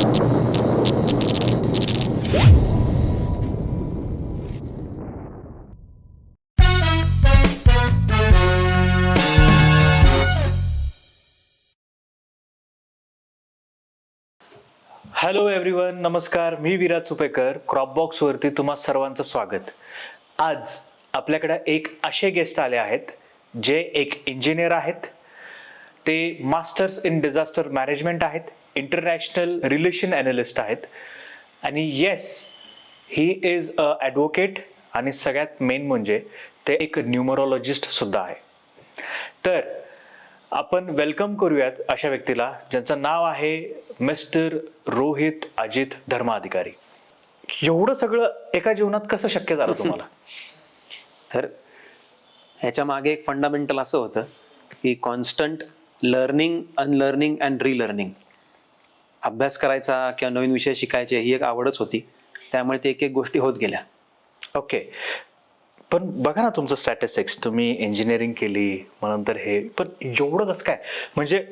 Hello everyone, नमस्कार. मी विराज सुपेकर. क्रॉपबॉक्स वरती तुम्हा सर्वांचं स्वागत. आज आपल्याकडे एक असे गेस्ट आले आहेत जे एक इंजिनियर आहेत. ते मास्टर्स इन डिझास्टर मॅनेजमेंट आहेत, इंटरनॅशनल रिलेशन ॲनालिस्ट आहेत आणि yes, he is a advocate आणि सगळ्यात मेन म्हणजे ते एक न्यूमरोलॉजिस्ट सुद्धा आहे. तर आपण वेलकम करूयात अशा व्यक्तीला ज्यांचं नाव आहे मिस्टर रोहित अजित धर्माधिकारी. एवढं सगळं एका जीवनात कसं शक्य झालं तुम्हाला? तर ह्याच्या मागे एक फंडामेंटल असं होतं की कॉन्स्टंट लर्निंग, अनलर्निंग अँड रिलर्निंग. अभ्यास करायचा किंवा नवीन विषय शिकायचे ही एक आवडच होती, त्यामुळे ते एक एक गोष्टी होत गेल्या. ओके, पण बघा ना तुमचं स्टॅटिस्टिक्स, तुम्ही इंजिनिअरिंग केली नंतर हे, पण एवढं कसं काय? म्हणजे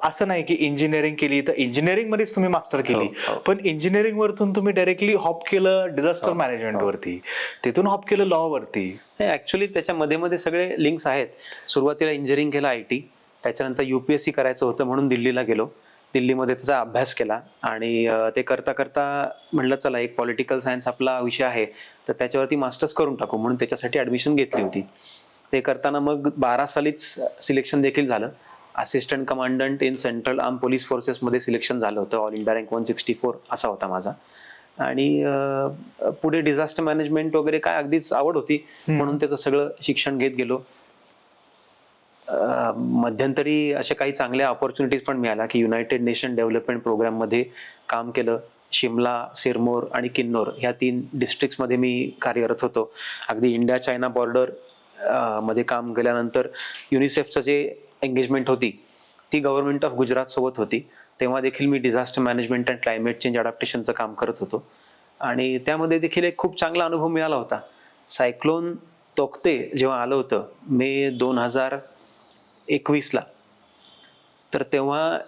असं नाही की इंजिनिअरिंग केली तर इंजिनिअरिंग मध्येच तुम्ही मास्टर केली, पण इंजिनिअरिंग वरतून तुम्ही डायरेक्टली हॉप केलं डिझास्टर मॅनेजमेंट वरती, तिथून हॉप केलं लॉ वरती. ऍक्च्युली त्याच्या मध्ये मध्ये सगळे लिंक्स आहेत. सुरुवातीला इंजिनिअरिंग केलं IT, त्याच्यानंतर UPSC करायचं होतं म्हणून दिल्लीला गेलो. दिल्लीमध्ये त्याचा अभ्यास केला आणि ते करता करता म्हणलं चला एक पॉलिटिकल सायन्स आपला विषय आहे तर त्याच्यावरती मास्टर्स करून टाकू, म्हणून त्याच्यासाठी ऍडमिशन घेतली होती. ते करताना मग 12 सालीच सिलेक्शन देखील झालं. Assistant commandant in central arm police फोर्सेसमध्ये सिलेक्शन झालं होतं. ऑल इंडिया रँक 164 असा होता माझा. आणि पुढे डिझास्टर मॅनेजमेंट वगैरे काय अगदीच आवड होती म्हणून त्याचं सगळं शिक्षण घेत गेलो. मध्यंतरी अशा काही चांगल्या ऑपॉर्च्युनिटीज पण मिळाल्या की युनायटेड नेशन डेव्हलपमेंट प्रोग्राम मध्ये काम केलं. शिमला, सिरमोर आणि किन्नौर ह्या 3 डिस्ट्रिक्ट्समध्ये मी कार्यरत होतो. अगदी इंडिया चायना बॉर्डर मध्ये काम केल्यानंतर युनिसेफचं जे एंगेजमेंट होती ती गव्हर्नमेंट ऑफ गुजरात सोबत होती. तेव्हा देखील मी disaster management and climate change अडॅप्टेशनचं काम करत होतो आणि त्यामध्ये देखील एक खूप चांगला अनुभव मिळाला होता. सायक्लोन तोक्ते जेव्हा आलं होतं मे 2021ला, तर तेव्हा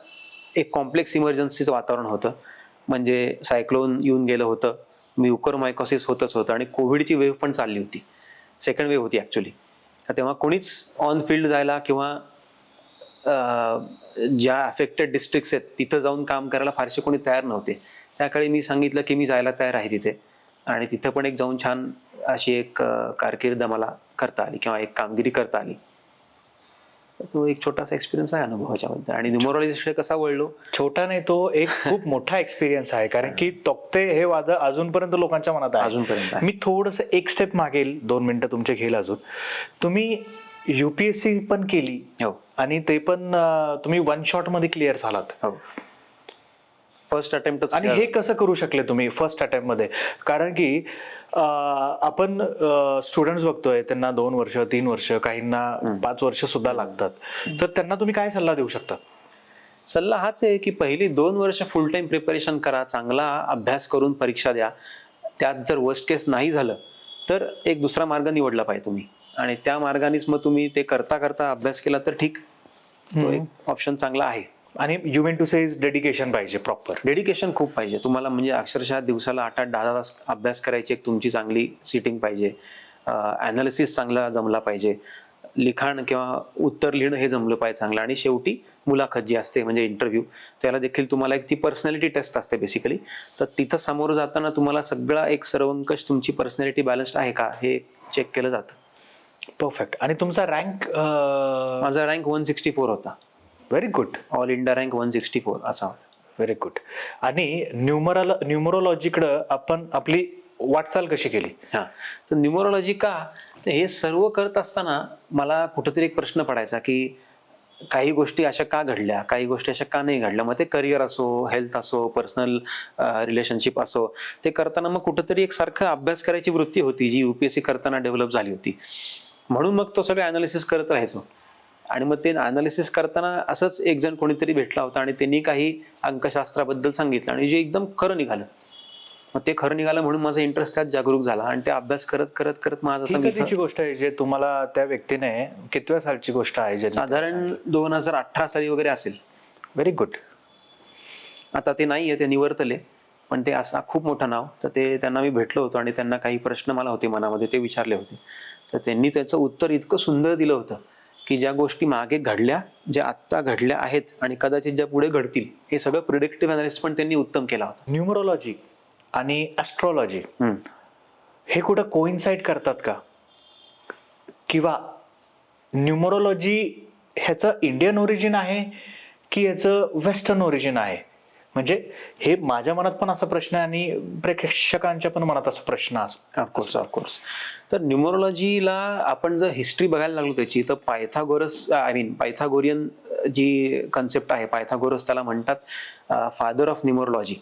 एक कॉम्प्लेक्स इमर्जन्सीचं वातावरण होतं. म्हणजे सायक्लोन येऊन गेलं होतं, म्युकरमायकोसिस होतच होतं आणि कोविडची वेव्ह पण चालली होती, सेकंड वेव्ह होती ॲक्च्युली. तेव्हा कोणीच ऑन फील्ड जायला किंवा ज्या अफेक्टेड डिस्ट्रिक्ट्स आहेत तिथं जाऊन काम करायला फारसे कोणी तयार नव्हते. त्याकाळी मी सांगितलं की मी जायला तयार आहे तिथे, आणि तिथं पण एक जाऊन छान अशी एक कारकीर्द मला करता आली किंवा एक कामगिरी करता आली. तो एक छोटासा एक्सपिरियन्स आहे अनुभवाच्याबद्दल. आणि न्यूमरोलॉजिस्टकडे कसा वळलो? छोटा नाही, तो एक खूप मोठा एक्सपिरियन्स आहे, कारण की तोक्ते हे वाद अजूनपर्यंत लोकांच्या मनात आहे. अजूनपर्यंत मी थोडंसं एक स्टेप मागेल, 2 मिनिटं तुमचे घेईल अजून. तुम्ही UPSC पण केली आणि ते पण तुम्ही 1 शॉट मध्ये क्लिअर झालात. First attempt. आणि हे कसं करू शकले तुम्ही फर्स्ट अटेम्प्ट मध्ये? कारण की आपण स्टुडंट्स बघतोय, त्यांना 2 वर्ष, 3 वर्ष, काहींना 5 वर्ष सुद्धा लागतात. तर त्यांना तुम्ही काय सल्ला देऊ शकता? सल्ला हाच आहे की पहिली 2 वर्ष फुल टाइम प्रिपरेशन करा, चांगला अभ्यास करून परीक्षा द्या. त्यात जर वर्स्ट केस नाही झालं तर एक दुसरा मार्ग निवडला पाहिजे तुम्ही, आणि त्या मार्गानेच मग तुम्ही ते करता करता अभ्यास केला तर ठीक, तो एक ऑप्शन चांगला आहे. आणि you mean to say dedication पाहिजे, प्रॉपर डेडिकेशन खूप पाहिजे तुम्हाला. म्हणजे अक्षरशः दिवसाला 8-10 तास अभ्यास करायची एक तुमची चांगली सिटिंग पाहिजे. ॲनालिसिस चांगला जमला पाहिजे, लिखाण किंवा उत्तर लिहिणं हे जमलं पाहिजे चांगलं. आणि शेवटी मुलाखत जी असते म्हणजे इंटरव्ह्यू, त्याला देखील तुम्हाला एक ती पर्सनॅलिटी टेस्ट असते बेसिकली. तर तिथं सामोरं जाताना तुम्हाला सगळा एक सर्वंकष तुमची पर्सनॅलिटी बॅलन्स्ड आहे का हे चेक केलं जातं. परफेक्ट. आणि तुमचा रँक? माझा रँक 164 होता. Very good. All India rank 164 असा होता. Very good. आणि न्यूमरोलॉजीकडं आपण आपली वाटचाल कशी केली? तर न्यूमरोलॉजी का, हे सर्व करत असताना मला कुठेतरी एक प्रश्न पडायचा की काही गोष्टी अशा का घडल्या, काही गोष्टी अशा का नाही घडल्या. मग ते करिअर असो, हेल्थ असो, पर्सनल रिलेशनशिप असो, ते करताना मग कुठेतरी एक सारखं अभ्यास करायची वृत्ती होती जी UPSC करताना डेव्हलप झाली होती. म्हणून मग तो सगळं अनालिसिस करत राहायचो. आणि मग ते अनालिसिस करताना असंच एक जण कोणीतरी भेटला होता आणि त्यांनी काही अंकशास्त्राबद्दल सांगितलं आणि जे एकदम खरं निघालं. मग ते खरं निघालं म्हणून माझा इंटरेस्ट त्यात जागरूक झाला आणि ते अभ्यास करत करत करत माझा. कधीची गोष्ट आहे जे तुम्हाला त्या व्यक्तीने, कितव्या सालची गोष्ट आहे? साधारण 2018 साली वगैरे असेल. Very good. आता ते नाहीये, ते निवर्तले, पण ते असा खूप मोठं नाव. तर ते त्यांना मी भेटलो होतो आणि त्यांना काही प्रश्न मला होते मनामध्ये, ते विचारले होते. तर त्यांनी त्याचं उत्तर इतकं सुंदर दिलं होतं की ज्या गोष्टी मागे घडल्या, ज्या आत्ता घडल्या आहेत आणि कदाचित ज्या पुढे घडतील, हे सगळं प्रिडिक्टिव्ह अनालिसिस पण त्यांनी उत्तम केला होता. न्यूमरोलॉजी आणि ॲस्ट्रॉलॉजी हम्म. हे कुठं कोइन्साइड करतात का? किंवा न्यूमरोलॉजी ह्याचं इंडियन ओरिजिन आहे की ह्याचं वेस्टर्न ओरिजिन आहे? म्हणजे हे माझ्या मनात पण असा प्रश्न आहे आणि प्रेक्षकांच्या पण मनात असा प्रश्न असतो. Of course of course. तर न्यूमरोलॉजीला आपण जर हिस्ट्री बघायला लागलो त्याची, तर पायथागोरियन जी कन्सेप्ट आहे, पायथागोरस त्याला म्हणतात फादर ऑफ न्यूमरोलॉजी.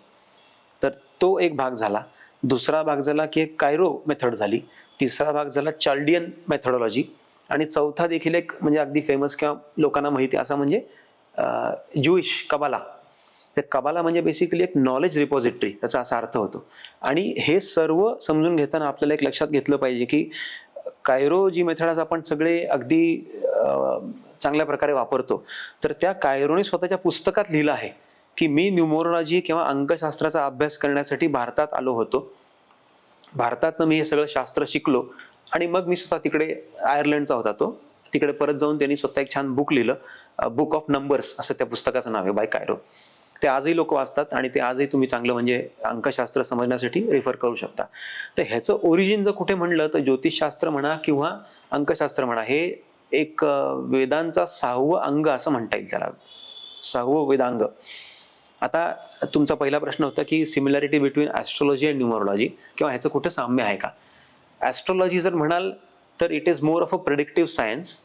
तर तो एक भाग झाला. दुसरा भाग झाला की एक कायरो मेथड झाली. तिसरा भाग झाला चाल्डियन मेथडॉलॉजी. आणि चौथा देखील एक म्हणजे अगदी फेमस किंवा लोकांना माहिती असा म्हणजे ज्यूइश कबाला. तर कबाला म्हणजे बेसिकली एक नॉलेज रिपॉझिटरी, त्याचा असा अर्थ होतो. आणि हे सर्व समजून घेताना आपल्याला एक लक्षात घेतलं पाहिजे की कायरो जी मेथड आपण सगळे अगदी चांगल्या प्रकारे वापरतो, तर त्या कायरोने स्वतःच्या पुस्तकात लिहिलं आहे की मी न्यूमरोलॉजी किंवा अंकशास्त्राचा अभ्यास करण्यासाठी भारतात आलो होतो. भारतातनं मी हे सगळं शास्त्र शिकलो आणि मग मी स्वतः तिकडे, आयर्लंडचा होता तो, तिकडे परत जाऊन त्यांनी स्वतः एक छान बुक लिहिलं, बुक ऑफ नंबर्स असं त्या पुस्तकाचं नाव आहे, बाय कायरो. ते आजही लोक वाचतात आणि ते आजही तुम्ही चांगलं म्हणजे अंकशास्त्र समजण्यासाठी रेफर करू शकता. तर ह्याचं ओरिजिन जर कुठे म्हणलं तर ज्योतिषशास्त्र म्हणा किंवा अंकशास्त्र म्हणा, हे एक वेदांचा 6वं अंग असं म्हणता येईल त्याला, 6वं वेदांग. आता तुमचा पहिला प्रश्न होता की similarity between astrology and numerology, किंवा ह्याचं कुठे साम्य आहे का? ॲस्ट्रॉलॉजी जर म्हणाल तर it is more of a predictive science.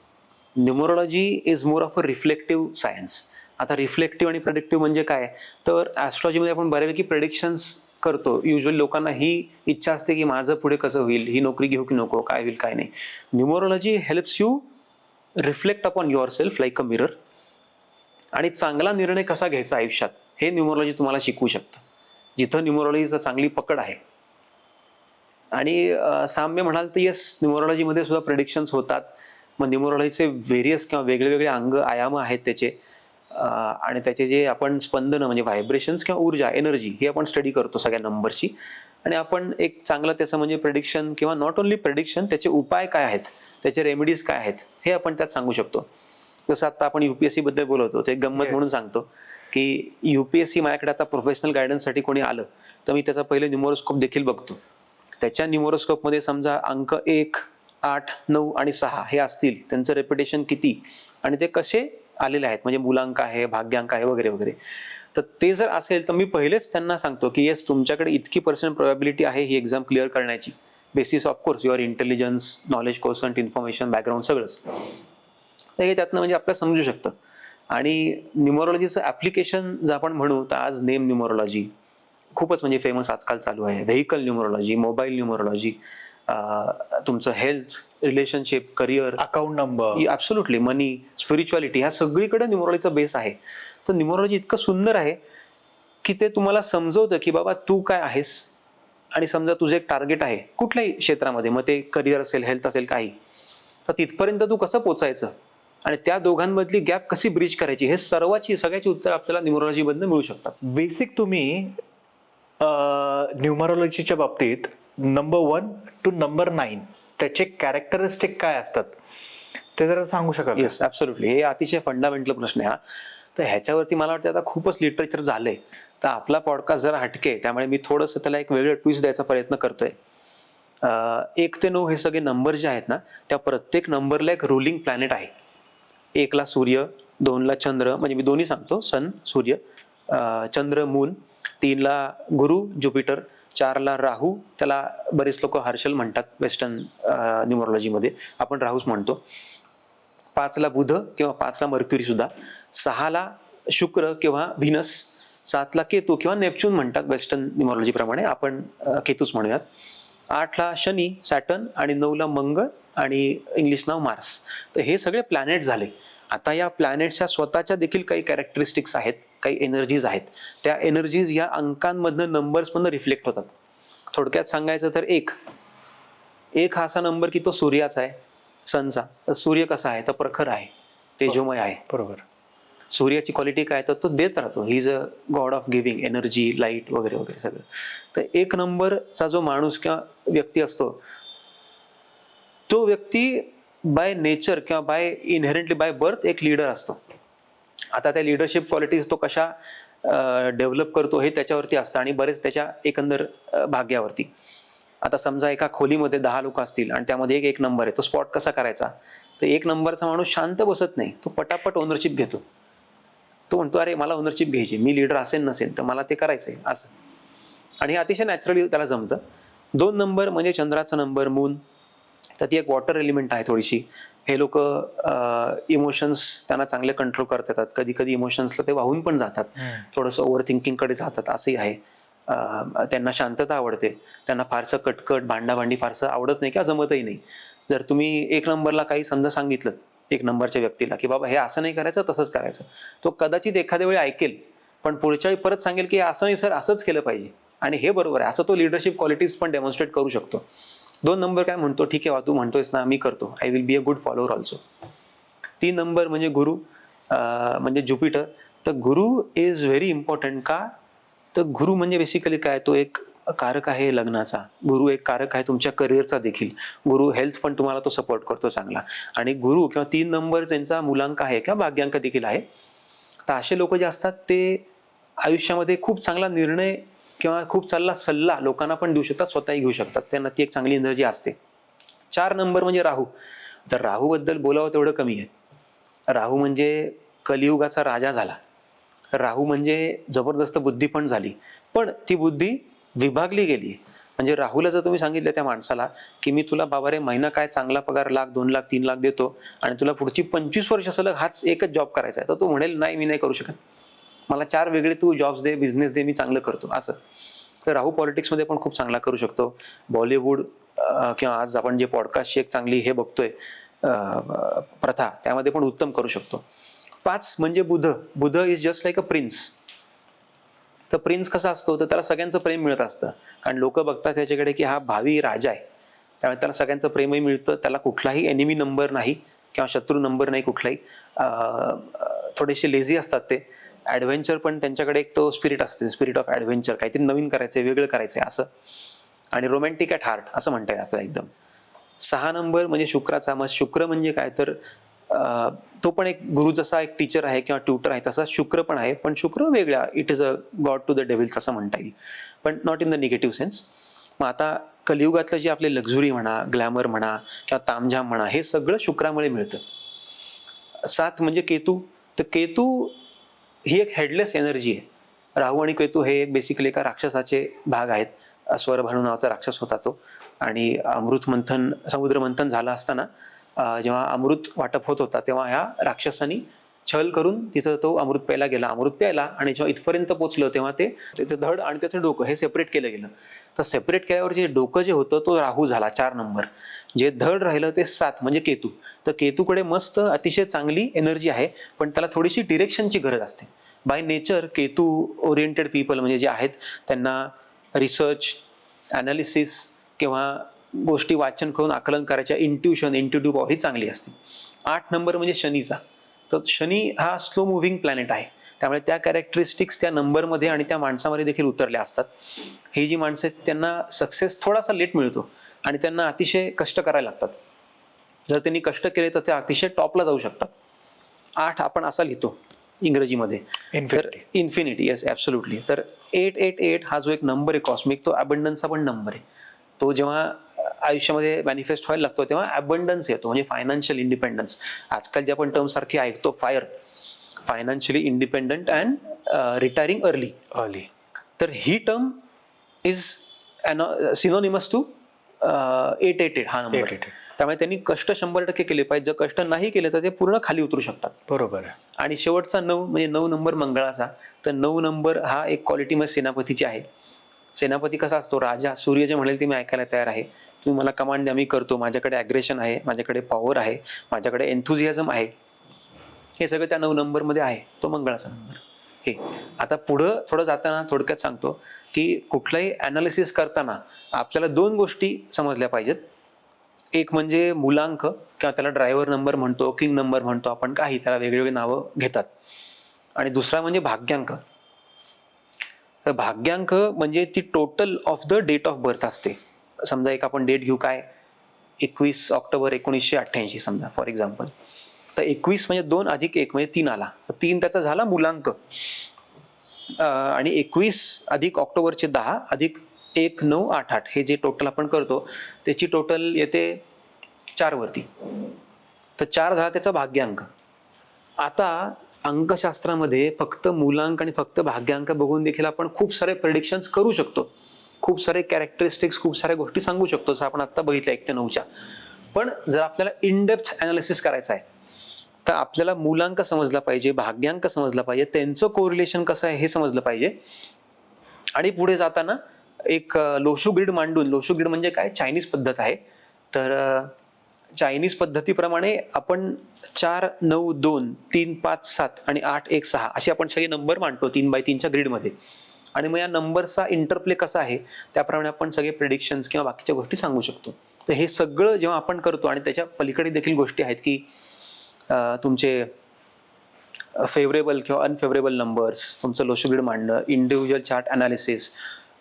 Numerology is more of a reflective science. आता रिफ्लेक्टिव्ह आणि प्रेडिक्टिव्ह म्हणजे काय? तर ॲस्ट्रॉलॉजीमध्ये आपण बऱ्यापैकी प्रेडिक्शन्स करतो. युजली लोकांना ही इच्छा असते की माझं पुढे कसं होईल, ही नोकरी घेऊ की नको, काय होईल काय नाही. Numerology helps you reflect upon your self like a mirror. आणि चांगला निर्णय कसा घ्यायचा आयुष्यात हे न्यूमरोलॉजी तुम्हाला शिकवू शकतं, जिथं न्यूमरोलॉजीचं चांगली पकड आहे. आणि साम्य म्हणाल तर येस, न्यूमरोलॉजीमध्ये सुद्धा प्रेडिक्शन्स होतात. मग न्यूमरोलॉजीचे वेरियस किंवा वेगळे अंग, आयाम आहेत त्याचे, आणि त्याचे जे आपण स्पंदनं म्हणजे व्हायब्रेशन्स किंवा ऊर्जा, एनर्जी, ही आपण स्टडी करतो सगळ्या नंबरची. आणि आपण एक चांगलं त्याचं म्हणजे प्रेडिक्शन किंवा नॉट ओन्ली प्रेडिक्शन, त्याचे उपाय काय आहेत, त्याचे रेमेडीज काय आहेत, हे आपण त्यात सांगू शकतो. जसं आता आपण UPSC बद्दल बोलवतो, ते गंमत म्हणून सांगतो की UPSC माझ्याकडे आता प्रोफेशनल गायडन्ससाठी कोणी आलं तर मी त्याचा पहिले न्यूमरोस्कोप देखील बघतो. त्याच्या न्यूमरोस्कोपमध्ये समजा अंक 1, 8, 9 आणि 6 हे असतील, त्यांचं रेप्युटेशन किती आणि ते कसे आलेले आहेत, म्हणजे मूलांक आहे, भाग्यांक आहे, वगैरे वगैरे. तर ते जर असेल तर मी पहिलेच त्यांना सांगतो की येस, तुमच्याकडे इतकी % प्रोबॅबिलिटी आहे ही एक्झाम क्लिअर करण्याची. Basis of course your intelligence, knowledge quotient, information, background सगळंच. तर हे त्यातनं म्हणजे आपल्याला समजू शकतं. आणि न्यूमरोलॉजीचं ॲप्लिकेशन जर आपण म्हणू तर आज नेम न्यूमरोलॉजी खूपच म्हणजे फेमस आजकाल चालू आहे. व्हेकल न्यूमरोलॉजी, मोबाईल न्यूमरोलॉजी, तुमचं health, relationship, career, account number, absolutely money, spirituality, ह्या सगळीकडे न्यूमरोलॉजीचा बेस आहे. तर न्यूमरोलॉजी इतकं सुंदर आहे की ते तुम्हाला समजवतं की बाबा तू काय आहेस, आणि समजा तुझं एक टार्गेट आहे कुठल्याही क्षेत्रामध्ये, मग ते करिअर असेल, हेल्थ असेल, काही, तर तिथपर्यंत तू कसं पोचायचं आणि त्या दोघांमधली गॅप कशी ब्रिज करायची, हे सगळ्याची उत्तर आपल्याला न्यूमरोलॉजीमधनं मिळू शकतात. बेसिक तुम्ही न्यूमरोलॉजीच्या बाबतीत नंबर 1 to नंबर 9 त्याचे कॅरेक्टरिस्टिक काय असतात ते जरा सांगू शकाल? Yes, absolutely. हे अतिशय फंडामेंटल प्रश्न आहे हा. तर ह्याच्यावरती मला वाटतं आता खूपच लिटरेचर झालंय. तर आपला पॉडकास्ट जरा हटके, त्यामुळे मी थोडंसं त्याला एक वेगळं ट्विस्ट द्यायचा प्रयत्न करतोय. 1 ते 9 हे सगळे नंबर जे आहेत ना, त्या प्रत्येक नंबरला एक रुलिंग प्लॅनेट आहे. 1 ला सूर्य, 2 ला चंद्र, म्हणजे मी दोन्ही सांगतो, सन, सूर्य, चंद्र, मून, 3 ला गुरु, ज्युपिटर, 4 ला राहू, त्याला बरेच लोक हर्षल म्हणतात वेस्टर्न न्यूमरोलॉजीमध्ये, आपण राहूच म्हणतो. 5 ला बुध किंवा 5 ला मर्क्युरी सुद्धा, 6 ला शुक्र किंवा व्हीनस, 7 ला केतू किंवा नेपच्यून म्हणतात वेस्टर्न न्यूमरोलॉजी प्रमाणे, आपण केतूच म्हणूयात. 8 ला शनी, सॅटर्न, आणि 9 ला मंगळ आणि इंग्लिश नाव मार्स. तर हे सगळे प्लॅनेट झाले. आता या प्लॅनेटच्या स्वतःच्या देखील काही कॅरेक्टरिस्टिक्स आहेत, काही एनर्जीज आहेत. त्या एनर्जीज या अंकांमधनं, नंबर्समधनं रिफ्लेक्ट होतात. थोडक्यात सांगायचं तर एक हा असा नंबर की तो सूर्याचा आहे, सनचा. तर सूर्य कसा आहे, तर प्रखर आहे, तेजोमय आहे. बरोबर. सूर्याची क्वालिटी काय, तर तो देत राहतो. He is a God of giving energy, light वगैरे वगैरे सगळं. तर 1 नंबरचा जो माणूस किंवा व्यक्ती असतो, तो व्यक्ती बाय नेचर किंवा बाय इनहेरंटली बाय बर्थ एक लीडर असतो. आता त्या लिडरशिप क्वालिटीज तो कशा डेव्हलप करतो हे त्याच्यावरती असतं आणि बरेच त्याच्या एकंदर भाग्यावरती. आता समजा एका खोलीमध्ये 10 लोक असतील आणि त्यामध्ये एक नंबर आहे, तो स्पॉट कसा करायचा, तर 1 नंबरचा माणूस शांत बसत नाही, तो पटापट ओनरशिप घेतो. तो म्हणतो अरे मला ओनरशिप घ्यायची, मी लीडर असेल नसेल तर मला ते करायचंय असं. आणि हे अतिशय नॅचरली त्याला जमतं. 2 नंबर म्हणजे चंद्राचा नंबर, मून, तर ती एक वॉटर एलिमेंट आहे थोडीशी. हे लोक इमोशन्स त्यांना चांगले कंट्रोल करता येतात. कधी कधी इमोशन्सला ते वाहून पण जातात, थोडंसं ओव्हर थिंकिंगकडे जातात, असंही आहे. त्यांना शांतता आवडते, त्यांना फारसं कटकट भांडाभांडी फारसं आवडत नाही किंवा जमतही नाही. जर तुम्ही 1 नंबरला काही समजा सांगितलं 1 नंबरच्या व्यक्तीला की बाबा हे असं नाही करायचं, तसंच करायचं, तो कदाचित एखाद्या वेळी ऐकेल, पण पुढच्या वेळी परत सांगेल की असं नाही सर, असंच केलं पाहिजे आणि हे बरोबर आहे, असं तो लिडरशिप क्वालिटीज पण डेमॉन्स्ट्रेट करू शकतो. 2 नंबर काय म्हणतो, ठीक आहे तू म्हणतोयस ना, मी करतो, I will be a good follower also. 3 number म्हणजे गुरु, म्हणजे ज्युपिटर. तर गुरु इज व्हेरी इम्पॉर्टंट. का, तर गुरु म्हणजे बेसिकली काय, तो एक कारक आहे लग्नाचा, गुरु एक कारक आहे तुमच्या करिअरचा देखील, गुरु हेल्थ पण तुम्हाला तो सपोर्ट करतो चांगला. आणि गुरु किंवा 3 नंबर त्यांचा मुलांक आहे किंवा भाग्यांक देखील आहे. तर असे लोक जे असतात ते आयुष्यामध्ये खूप चांगला निर्णय किंवा खूप चांगला सल्ला लोकांना पण देऊ शकतात, स्वतःही घेऊ शकतात, त्यांना ती एक चांगली एनर्जी असते. 4 नंबर म्हणजे राहू. तर राहू बद्दल बोलावं तेवढं कमी आहे. राहू म्हणजे कलियुगाचा राजा झाला. राहू म्हणजे जबरदस्त बुद्धी पण झाली, पण ती बुद्धी विभागली गेली. म्हणजे राहूला जर तुम्ही सांगितलं त्या माणसाला की मी तुला बाबा रे महिना काय चांगला पगार 1,00,000, 2,00,000, 3,00,000 देतो आणि तुला पुढची 25 वर्ष सलग हाच एकच जॉब करायचा आहे, तर तो म्हणेल नाही मी नाही करू शकत, मला 4 वेगळे तू जॉब्स दे, बिझनेस दे, मी चांगलं करतो असं. तर राहू पॉलिटिक्समध्ये पण खूप चांगला करू शकतो. बॉलिवूड किंवा आज आपण जे पॉडकास्टची एक चांगली हे बघतोय प्रथा, त्यामध्ये पण उत्तम करू शकतो. 5 म्हणजे Budh. Budh is just like a prince. तर प्रिन्स कसा असतो, तर त्याला सगळ्यांचं प्रेम मिळत असतं, कारण लोक बघतात त्याच्याकडे की हा भावी राजा आहे, त्यामुळे त्याला सगळ्यांचं प्रेमही मिळतं. त्याला कुठलाही एनिमी नंबर नाही किंवा शत्रू नंबर नाही कुठलाही. थोडेसे लेझी असतात ते. ॲडव्हेंचर पण त्यांच्याकडे एक तो स्पिरिट असते, स्पिरिट ऑफ ॲडव्हेंचर, काहीतरी नवीन करायचंय, वेगळं करायचंय असं. आणि रोमॅन्टिक ॲट हार्ट असं म्हणता येईल आपल्याला एकदम. 6 नंबर म्हणजे शुक्राचा. मग शुक्र म्हणजे काय, तर तो पण एक गुरु, जसा एक टीचर आहे किंवा ट्युटर आहे तसा शुक्र पण आहे, पण शुक्र वेगळा, it is a god to the devils असं म्हणता येईल, पण not in the negative sense. मग आता कलियुगातलं जे आपले लक्झुरी म्हणा, ग्लॅमर म्हणा किंवा तामझाम म्हणा, हे सगळं शुक्रामुळे मिळतं. 7 म्हणजे केतू. तर केतू ही एक हेडलेस एनर्जी आहे. राहू आणि केतू हे बेसिकली एका राक्षसाचे भाग आहेत. स्वरभानू नावाचा राक्षस होता तो, आणि अमृत मंथन, समुद्र मंथन झालं असताना जेव्हा अमृत वाटप होत होता तेव्हा ह्या राक्षसानी छल करून तिथं तो अमृत प्यायला गेला, अमृत प्यायला, आणि जेव्हा इथपर्यंत पोहोचलं तेव्हा ते त्याचं धड आणि त्याचं डोकं हे सेपरेट केलं गेलं. तर सेपरेट केल्यावर जे डोकं जे होतं तो राहू झाला 4 नंबर. जे धड राहिलं ते 7 म्हणजे केतू. तर केतूकडे मस्त अतिशय चांगली एनर्जी आहे, पण त्याला थोडीशी डिरेक्शनची गरज असते. By nature Ketu oriented people म्हणजे जे आहेत त्यांना रिसर्च, ॲनालिसिस किंवा गोष्टी वाचन करून आकलन करायच्या इंट्युटिव्ह पॉवर ही चांगली असते. 8 नंबर म्हणजे शनीचा. तर शनी हा स्लो मुव्हिंग प्लॅनेट आहे, त्यामुळे त्या कॅरेक्टरिस्टिक्स त्या नंबरमध्ये आणि त्या माणसामध्ये देखील उतरल्या असतात. ही जी माणसं आहेत त्यांना सक्सेस थोडासा लेट मिळतो आणि त्यांना अतिशय कष्ट करायला लागतात. जर त्यांनी कष्ट केले तर ते अतिशय टॉपला जाऊ शकतात. 8 आपण असा लिहितो इंग्रजीमध्ये, तर इन्फिनिटी. Yes, absolutely. तर 888 हा जो एक नंबर आहे कॉस्मिक, तो अबंडन्सचा पण नंबर आहे. तो जेव्हा आयुष्यामध्ये मॅनिफेस्ट व्हायला लागतो तेव्हा अबंडन्स येतो, म्हणजे फायनान्शियल इंडिपेंडन्स. आजकाल जे आपण टर्म सारखी ऐकतो, fire, financially independent and retiring early. तर ही टर्म इज सिनोनिमस टू 888 हा नंबर. त्यामुळे त्यांनी कष्ट 100% केले पाहिजे. जर कष्ट नाही केले तर ते पूर्ण खाली उतरू शकतात. बरोबर आहे. आणि शेवटचा 9 म्हणजे 9 नंबर मंगळाचा. तर 9 नंबर हा एक क्वालिटी मध्ये सेनापतीची आहे. सेनापती कसा असतो, राजा. सूर्य जे म्हणेल ते मी ऐकायला तयार आहे, तुम्ही मला कमांड द्या, मी करतो, माझ्याकडे ॲग्रेशन आहे, माझ्याकडे पॉवर आहे, माझ्याकडे एन्थुझियाझम आहे. हे सगळं त्या 9 नंबरमध्ये आहे, तो मंगळाचा नंबर. हे आता पुढं थोडं जाताना थोडक्यात सांगतो की कुठलंही ॲनालिसिस करताना आपल्याला 2 गोष्टी समजल्या पाहिजेत. एक म्हणजे मूलांक किंवा त्याला ड्रायव्हर नंबर म्हणतो, किंग नंबर म्हणतो आपण, काही त्याला वेगवेगळी नावं घेतात. आणि दुसरा म्हणजे भाग्यांक. तर भाग्यांक म्हणजे ती total of the date of birth असते. समजा एक आपण डेट घेऊ, काय 21 ऑक्टोबर 1988 समजा फॉर एक्झाम्पल. तर 21 म्हणजे 2 अधिक 1 म्हणजे 3 आला, 3 त्याचा झाला मूलांक. आणि 21 अधिक ऑक्टोबरचे 10 अधिक 1 9 8 8 हे जे टोटल आपण करतो त्याची टोटल येते 4 वरती. तर 4 झाला त्याचा भाग्यांक. आता अंकशास्त्रामध्ये फक्त मूलांक आणि फक्त भाग्यांक बघून देखील आपण खूप सारे प्रेडिक्शन्स करू शकतो, खूप सारे कॅरेक्टरिस्टिक्स, खूप साऱ्या गोष्टी सांगू शकतो, जसं आपण आता बघितलं 1 ते 9च्या. पण जर आपल्याला इन डेप्थ अनालिसिस करायचं आहे तर आपल्याला मूलांक समजला पाहिजे, भाग्यांक समजला पाहिजे, त्यांचं कोरिलेशन कसं आहे हे समजलं पाहिजे. आणि पुढे जाताना एक लोशू ग्रिड मांडून, लोशू ग्रिड म्हणजे काय, चायनीज पद्धत आहे. तर चायनीज पद्धतीप्रमाणे आपण 4 9 2 3 5 7 आणि 8 1 6 असे आपण सगळे नंबर मांडतो 3x3च्या ग्रिडमध्ये. आणि मग या नंबरचा इंटरप्ले कसा आहे त्याप्रमाणे आपण सगळे प्रेडिक्शन्स किंवा बाकीच्या गोष्टी सांगू शकतो. तर हे सगळं जेव्हा आपण करतो, आणि त्याच्या पलीकडे देखील गोष्टी आहेत की तुमचे फेवरेबल किंवा अनफेवरेबल नंबर्स, तुमचं लोशू ग्रिड मांडणं, individual chart analysis,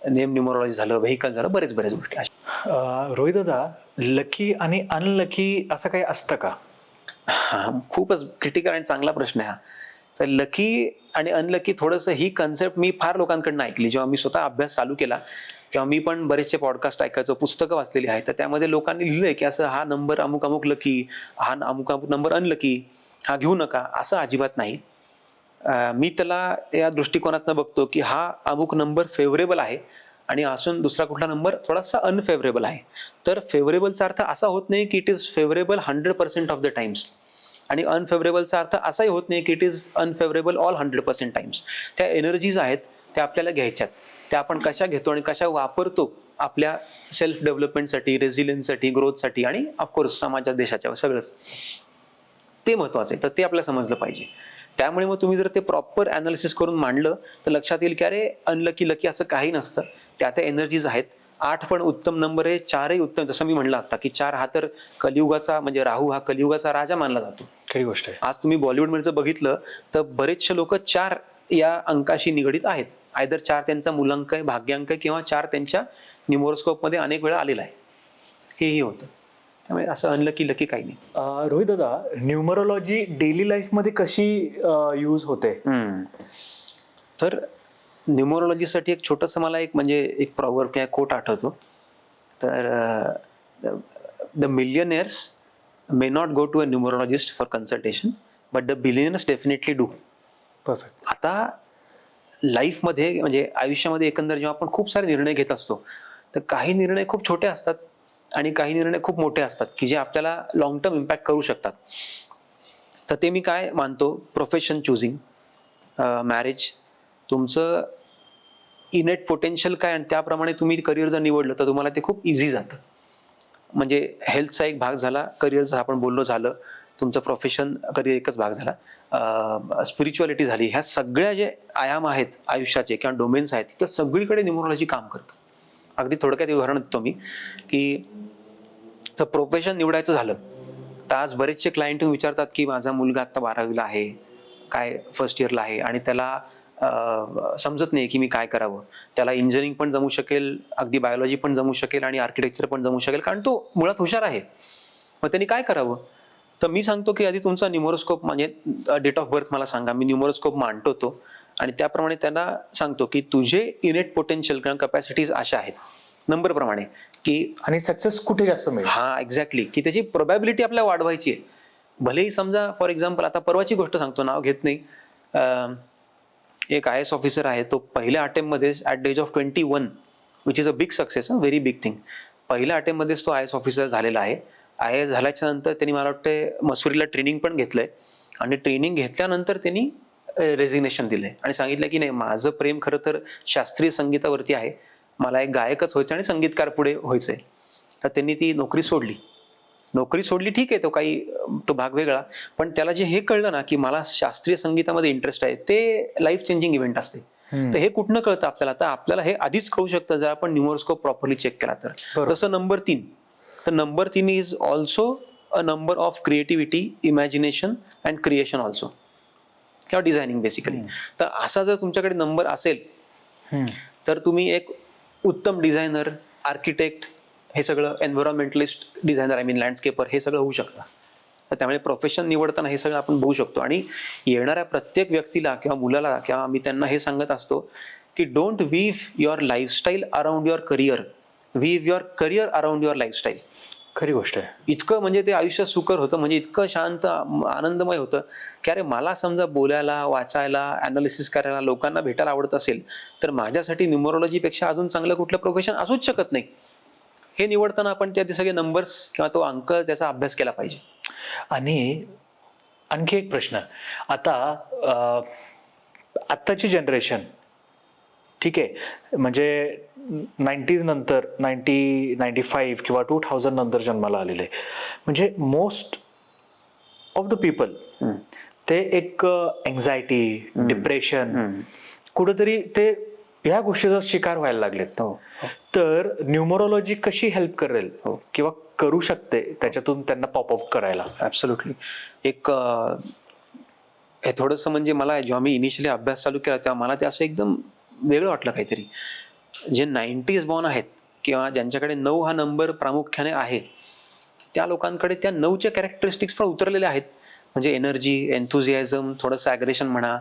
name numerology झालं, व्हेकल झालं, बरेच गोष्टी. रोहित दादा, लकी आणि अनलकी असं काही असतं का? खूपच क्रिटिकल आणि चांगला प्रश्न आहे हा. तर लकी आणि अनलकी थोडंसं ही कन्सेप्ट मी फार लोकांकडून ऐकली. जेव्हा मी स्वतः अभ्यास चालू केला तेव्हा मी पण बरेचसे पॉडकास्ट ऐकायचो, पुस्तकं वाचलेली आहेत. तर त्यामध्ये लोकांनी लिहिलंय की असं हा नंबर अमुक अमुक लकी, हा अमुक अमुक नंबर अनलकी, हा घेऊ नका, असं अजिबात नाही. मी त्याला या दृष्टिकोनातनं बघतो की हा अमुक नंबर फेवरेबल आहे आणि असून दुसरा कुठला नंबर थोडासा अनफेवरेबल आहे. तर फेवरेबलचा अर्थ असा होत नाही की it is favourable 100% of the times, आणि अनफेवरेबलचा अर्थ असाही होत नाही की it is unfavourable all 100% times. त्या एनर्जीज आहेत त्या आपल्याला घ्यायच्यात, त्या आपण कशा घेतो आणि कशा वापरतो आपल्या सेल्फ डेव्हलपमेंटसाठी, रेझिलियन्ससाठी, ग्रोथसाठी, आणि ऑफकोर्स समाजात, देशाच्या, सगळंच ते महत्वाचं आहे. तर ते आपल्याला समजलं पाहिजे. त्यामुळे मग तुम्ही जर ते प्रॉपर अनालिसिस करून मांडलं तर लक्षात येईल की अरे अनलकी लकी असं काही नसतं, त्या एनर्जीज आहेत. 8 पण उत्तम नंबर आहे, 4ही उत्तम. जसं मी म्हणलं आता की 4 हा तर कलियुगाचा, म्हणजे राहू हा कलियुगाचा राजा मानला जातो. खरी गोष्ट आहे. आज तुम्ही बॉलिवूडमध्ये जर बघितलं तर बरेचसे लोक 4 या अंकाशी निगडीत आहेत. आयदर 4 त्यांचा मूलांक आहे, भाग्यांक आहे, किंवा 4 त्यांच्या न्यूमरोस्कोप मध्ये अनेक वेळा आलेला आहे. हेही होतं. त्यामुळे असं अनलकी लकी काही नाही. रोहित दादा, न्यूमरोलॉजी डेली लाईफ मध्ये कशी यूज होते? तर न्यूमरोलॉजीसाठी एक छोटंसं मला एक प्रॉवर्ब किंवा कोट आठवतो. तर the millionaires may not go to a numerologist for consultation, but the billionaires definitely do. Perfect. आता लाईफमध्ये, म्हणजे आयुष्यामध्ये एकंदर जेव्हा आपण खूप सारे निर्णय घेत असतो तर काही निर्णय खूप छोटे असतात आणि काही निर्णय खूप मोठे असतात की जे आपल्याला लॉंग टर्म इम्पॅक्ट करू शकतात. तर ते मी काय मानतो, प्रोफेशन चुझिंग, मॅरेज, तुमचं इनेट पोटेन्शियल काय आणि त्याप्रमाणे तुम्ही करिअर जर निवडलं तर तुम्हाला ते खूप इझी जातं. म्हणजे हेल्थचा एक भाग झाला, करिअरचा आपण बोललो झालं, तुमचं प्रोफेशन करिअर एकच भाग झाला, स्पिरिच्युअलिटी झाली. ह्या सगळ्या जे आयाम आहेत आयुष्याचे किंवा डोमेन्स आहेत तर सगळीकडे न्यूमरोलॉजी काम करतं. अगदी थोडक्यात उदाहरण देतो मी की जर प्रोफेशन निवडायचं झालं तर आज बरेचसे क्लायंट विचारतात की माझा मुलगा आता 12वीला आहे, काय फर्स्ट इयरला आहे, आणि त्याला समजत नाही की मी काय करावं. त्याला इंजिनिअरिंग पण जमू शकेल, अगदी बायोलॉजी पण जमू शकेल आणि आर्किटेक्चर पण जमू शकेल, कारण तो मुळात हुशार आहे. मग त्यांनी काय करावं? तर मी सांगतो की आधी तुमचा न्यूमरोस्कोप, म्हणजे डेट ऑफ बर्थ मला सांगा, मी न्यूमरोस्कोप मांडतो तो, आणि त्याप्रमाणे त्यांना सांगतो की तुझे इनेट पोटेन्शियल किंवा कॅपॅसिटीज अशा आहेत नंबर प्रमाणे की, आणि सक्सेस कुठे जास्त मिळेल. हा एक्झॅक्टली, की त्याची प्रोबॅबिलिटी आपल्याला वाढवायची आहे. भलेही समजा फॉर एक्झाम्पल, आता परवाची गोष्ट सांगतो, नाव घेत नाही, एक IAS ऑफिसर आहे, तो पहिल्या अटेम्प्ट मध्येच at the age of 21, which is a big success, very big thing, पहिल्या अटेम्प्ट मध्येच तो IAS ऑफिसर झालेला आहे. IAS झाल्याच्या नंतर त्यांनी, मला वाटतं, मसुरीला ट्रेनिंग पण घेतलंय, आणि ट्रेनिंग घेतल्यानंतर त्यांनी रेझिग्नेशन दिलंय आणि सांगितलं की नाही, माझं प्रेम खरं तर शास्त्रीय संगीतावरती आहे, मला एक गायकच व्हायचं आणि संगीतकार पुढे व्हायचंय. तर त्यांनी ती नोकरी सोडली. ठीक आहे, तो भाग वेगळा, पण त्याला जे हे कळलं ना की मला शास्त्रीय संगीतामध्ये इंटरेस्ट आहे, ते लाईफ चेंजिंग इव्हेंट असते. तर हे कुठनं कळतं आपल्याला? तर आपल्याला हे आधीच कळू शकतं जर आपण न्यूमरोस्कोप प्रॉपरली चेक केला तर. तसं नंबर 3, तर number 3 is also a number of creativity, imagination and creation also. किंवा डिझायनिंग बेसिकली. तर असा जर तुमच्याकडे नंबर असेल तर तुम्ही एक उत्तम डिझायनर, आर्किटेक्ट, हे सगळं एन्व्हायरमेंटलिस्ट डिझायनर, आय मीन लँडस्केपर, हे सगळं होऊ शकतं. तर त्यामुळे प्रोफेशन निवडताना हे सगळं आपण बघू शकतो. आणि येणाऱ्या प्रत्येक व्यक्तीला किंवा मुलाला किंवा मी त्यांना हे सांगत असतो की don't weave your lifestyle around your career, weave your career around your lifestyle. खरी गोष्ट आहे. इतकं म्हणजे ते आयुष्य सुकर होतं, म्हणजे इतकं शांत आनंदमय होतं की अरे मला समजा बोलायला, वाचायला, अनालिसिस करायला, लोकांना भेटायला आवडत असेल तर माझ्यासाठी न्यूमरोलॉजीपेक्षा अजून चांगलं कुठलं प्रोफेशन असूच शकत नाही. हे निवडताना आपण ते सगळे नंबर्स किंवा तो अंक त्याचा अभ्यास केला पाहिजे. आणि आणखी एक प्रश्न, आता आत्ताची जनरेशन ठीक आहे, म्हणजे 90s नंतर 95 किंवा 2000 नंतर जन्माला आलेले, म्हणजे मोस्ट ऑफ द पीपल ते एक एन्झायटी, डिप्रेशन, कुठेतरी ते ह्या गोष्टीचा शिकार व्हायला लागलेत. तर न्यूमरोलॉजी कशी हेल्प करेल किंवा करू शकते त्याच्यातून त्यांना पॉपअप करायला? ऍब्सोल्युटली. एक हे थोडंसं म्हणजे मला जेव्हा मी इनिशियली अभ्यास चालू केला तेव्हा मला ते असं एकदम वेगळं वाटलं काहीतरी. जे 90s बॉर्न आहेत किंवा ज्यांच्याकडे 9 हा नंबर प्रामुख्याने आहे त्या लोकांकडे त्या 9च्या कॅरेक्टरिस्टिक्स पण उतरलेल्या आहेत. म्हणजे एनर्जी, एन्थुझियाझम, थोडंसं ॲग्रेशन म्हणा,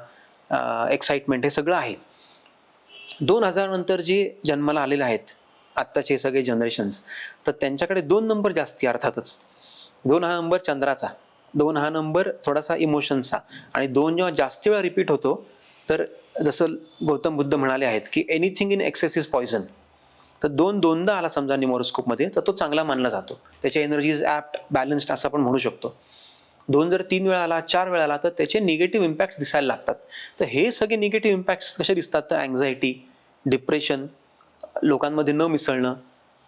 एक्साइटमेंट, हे सगळं आहे. 2000 नंतर जे जन्माला आलेले आहेत आत्ताचे सगळे जनरेशन्स, तर त्यांच्याकडे 2 नंबर जास्ती अर्थातच. 2 हा नंबर चंद्राचा, 2 हा नंबर थोडासा इमोशन्सचा, आणि 2 जेव्हा जास्त वेळा रिपीट होतो तर जसं गौतम बुद्ध म्हणाले आहेत की anything in excess is poison. तर 2 दोनदा आला समजा न्यूमरोस्कोपमध्ये तर तो चांगला मानला जातो. त्याची एनर्जी इज ॲप्ट, बॅलन्स्ड असं आपण म्हणू शकतो. 2 जर 3 वेळा आला, 4 वेळा आला तर त्याचे निगेटिव्ह इम्पॅक्ट दिसायला लागतात. तर हे सगळे निगेटिव्ह इम्पॅक्ट्स कसे दिसतात तर अँझायटी, डिप्रेशन, लोकांमध्ये न मिसळणं,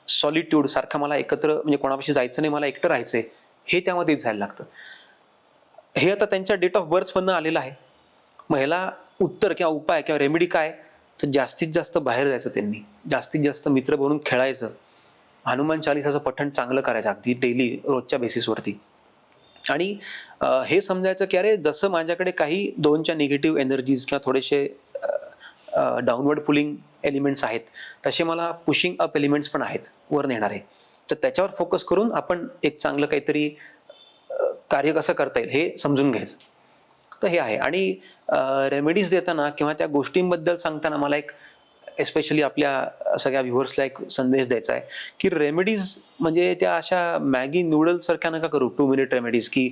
सॉलिट्यूड, सारखं मला एकत्र म्हणजे कोणापाशी जायचं नाही, मला एकटं राहायचंय, हे त्यामध्ये जायला लागतं. हे आता त्यांच्या डेट ऑफ बर्थमधनं आलेलं आहे. मग ह्याला उत्तर किंवा उपाय किंवा रेमेडी काय, तर जास्तीत जास्त बाहेर जायचं, त्यांनी जास्तीत जास्त मित्र बनून खेळायचं, हनुमान चालिसाचं पठण चांगलं करायचं अगदी डेली, रोजच्या बेसिसवरती. आणि हे समजायचं की अरे जसं माझ्याकडे काही 2च्या निगेटिव्ह एनर्जीज किंवा थोडेसे डाऊनवर्ड पुलिंग एलिमेंट्स आहेत, तसे मला पुशिंग अप एलिमेंट्स पण आहेत वर नेणारे. तर त्याच्यावर फोकस करून आपण एक चांगलं काहीतरी कार्य कसं करता येईल हे समजून घ्यायचं. तर हे आहे. आणि रेमेडीज देताना किंवा त्या गोष्टींबद्दल सांगताना मला एक एस्पेशली आपल्या सगळ्या व्ह्युअर्सला एक संदेश द्यायचा आहे की रेमेडीज म्हणजे त्या अशा मॅगी नूडल्स सारख्या नका करू, 2 मिनिट रेमेडीज, की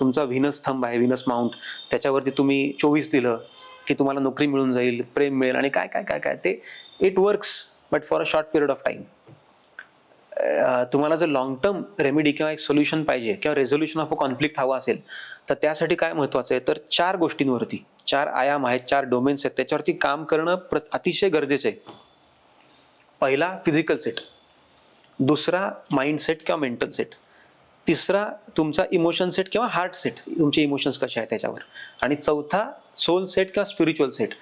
तुमचा व्हीनस थंब आहे, व्हीनस माउंट, त्याच्यावरती तुम्ही 24 दिलं की तुम्हाला नोकरी मिळून जाईल, प्रेम मिळेल, आणि काय काय काय काय ते it works but for a short period of time. तुम्हाला जर लॉंग टर्म रेमेडी किंवा एक सोल्युशन पाहिजे किंवा रेझोल्युशन ऑफ अ कॉन्फ्लिक्ट हवा असेल तर त्यासाठी काय महत्वाचं आहे तर 4 गोष्टींवरती, 4 आयाम आहेत, 4 डोमेन्स आहेत, त्याच्यावरती काम करणं अतिशय गरजेचं आहे. पहिला फिजिकल सेट, दुसरा माइंड सेट किंवा मेंटल सेट, तिसरा तुमचा इमोशन सेट किंवा हार्ट सेट, तुमचे इमोशन्स कसे आहेत त्याच्यावर, आणि चौथा सोल सेट किंवा स्पिरिच्युअल सेट.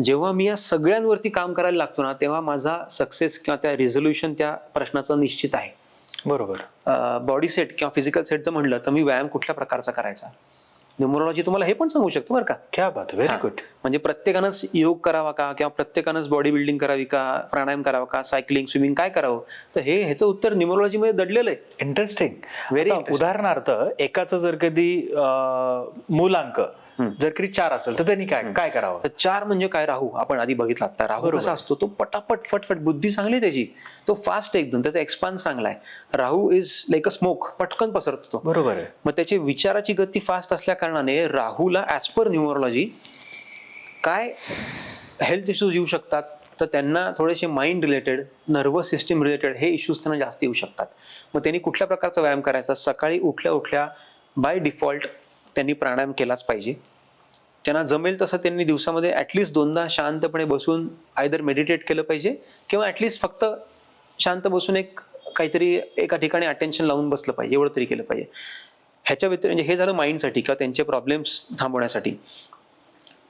जेव्हा मी या सगळ्यांवरती काम करायला लागतो ना तेव्हा माझा सक्सेस किंवा त्या रिझोल्युशन त्या प्रश्नाचं निश्चित आहे. बरोबर. बॉडी सेट किंवा फिजिकल सेट जर म्हणलं तर मी व्यायाम कुठल्या प्रकारचा करायचा, न्यूमरोलॉजी तुम्हाला हे पण सांगू शकतो बरं का. क्या बात, व्हेरी गुड. म्हणजे प्रत्येकानंच योग करावा का किंवा प्रत्येकानंच बॉडी बिल्डिंग करावी का, प्राणायाम करावा का, सायकलिंग, स्विमिंग, काय करावं, तर ह्याचं उत्तर न्यूमरोलॉजी मध्ये दडलेलं आहे. इंटरेस्टिंग. Very उदाहरणार्थ एकाचं जर कधी मूलांक जर कधी 4 असेल तर त्यांनी काय काय करावं? तर 4 म्हणजे काय, राहू आपण आधी बघितला आता. राहू बरोबर. कसा असतो, तो पटापट फटफट, बुद्धी चांगली त्याची, तो फास्ट एकदम, त्याचा एक्सपान्स चांगला आहे. राहू इज लाईक अ स्मोक, पटकन पसरतो तो. बरोबर आहे. मग त्याची विचाराची गती फास्ट असल्या कारणाने राहूला ऍज पर न्यूमरोलॉजी काय हेल्थ इश्यूज येऊ शकतात, तर त्यांना थोडेसे mind related, nervous system related हे इश्यूज त्यांना जास्त येऊ शकतात. मग त्यांनी कुठल्या प्रकारचा व्यायाम करायचा, सकाळी उठल्या उठल्या बाय डिफॉल्ट त्यांनी प्राणायाम केलाच पाहिजे. त्यांना जमेल तसं त्यांनी दिवसामध्ये ऍटलिस्ट 2दा शांतपणे बसून आयदर मेडिटेट केलं पाहिजे किंवा ऍटलिस्ट फक्त शांत बसून एक काहीतरी एका ठिकाणी अटेन्शन लावून बसलं पाहिजे, एवढं तरी केलं पाहिजे. ह्याच्या व्यतिरिक्त म्हणजे हे झालं माइंडसाठी किंवा त्यांचे प्रॉब्लेम्स थांबवण्यासाठी.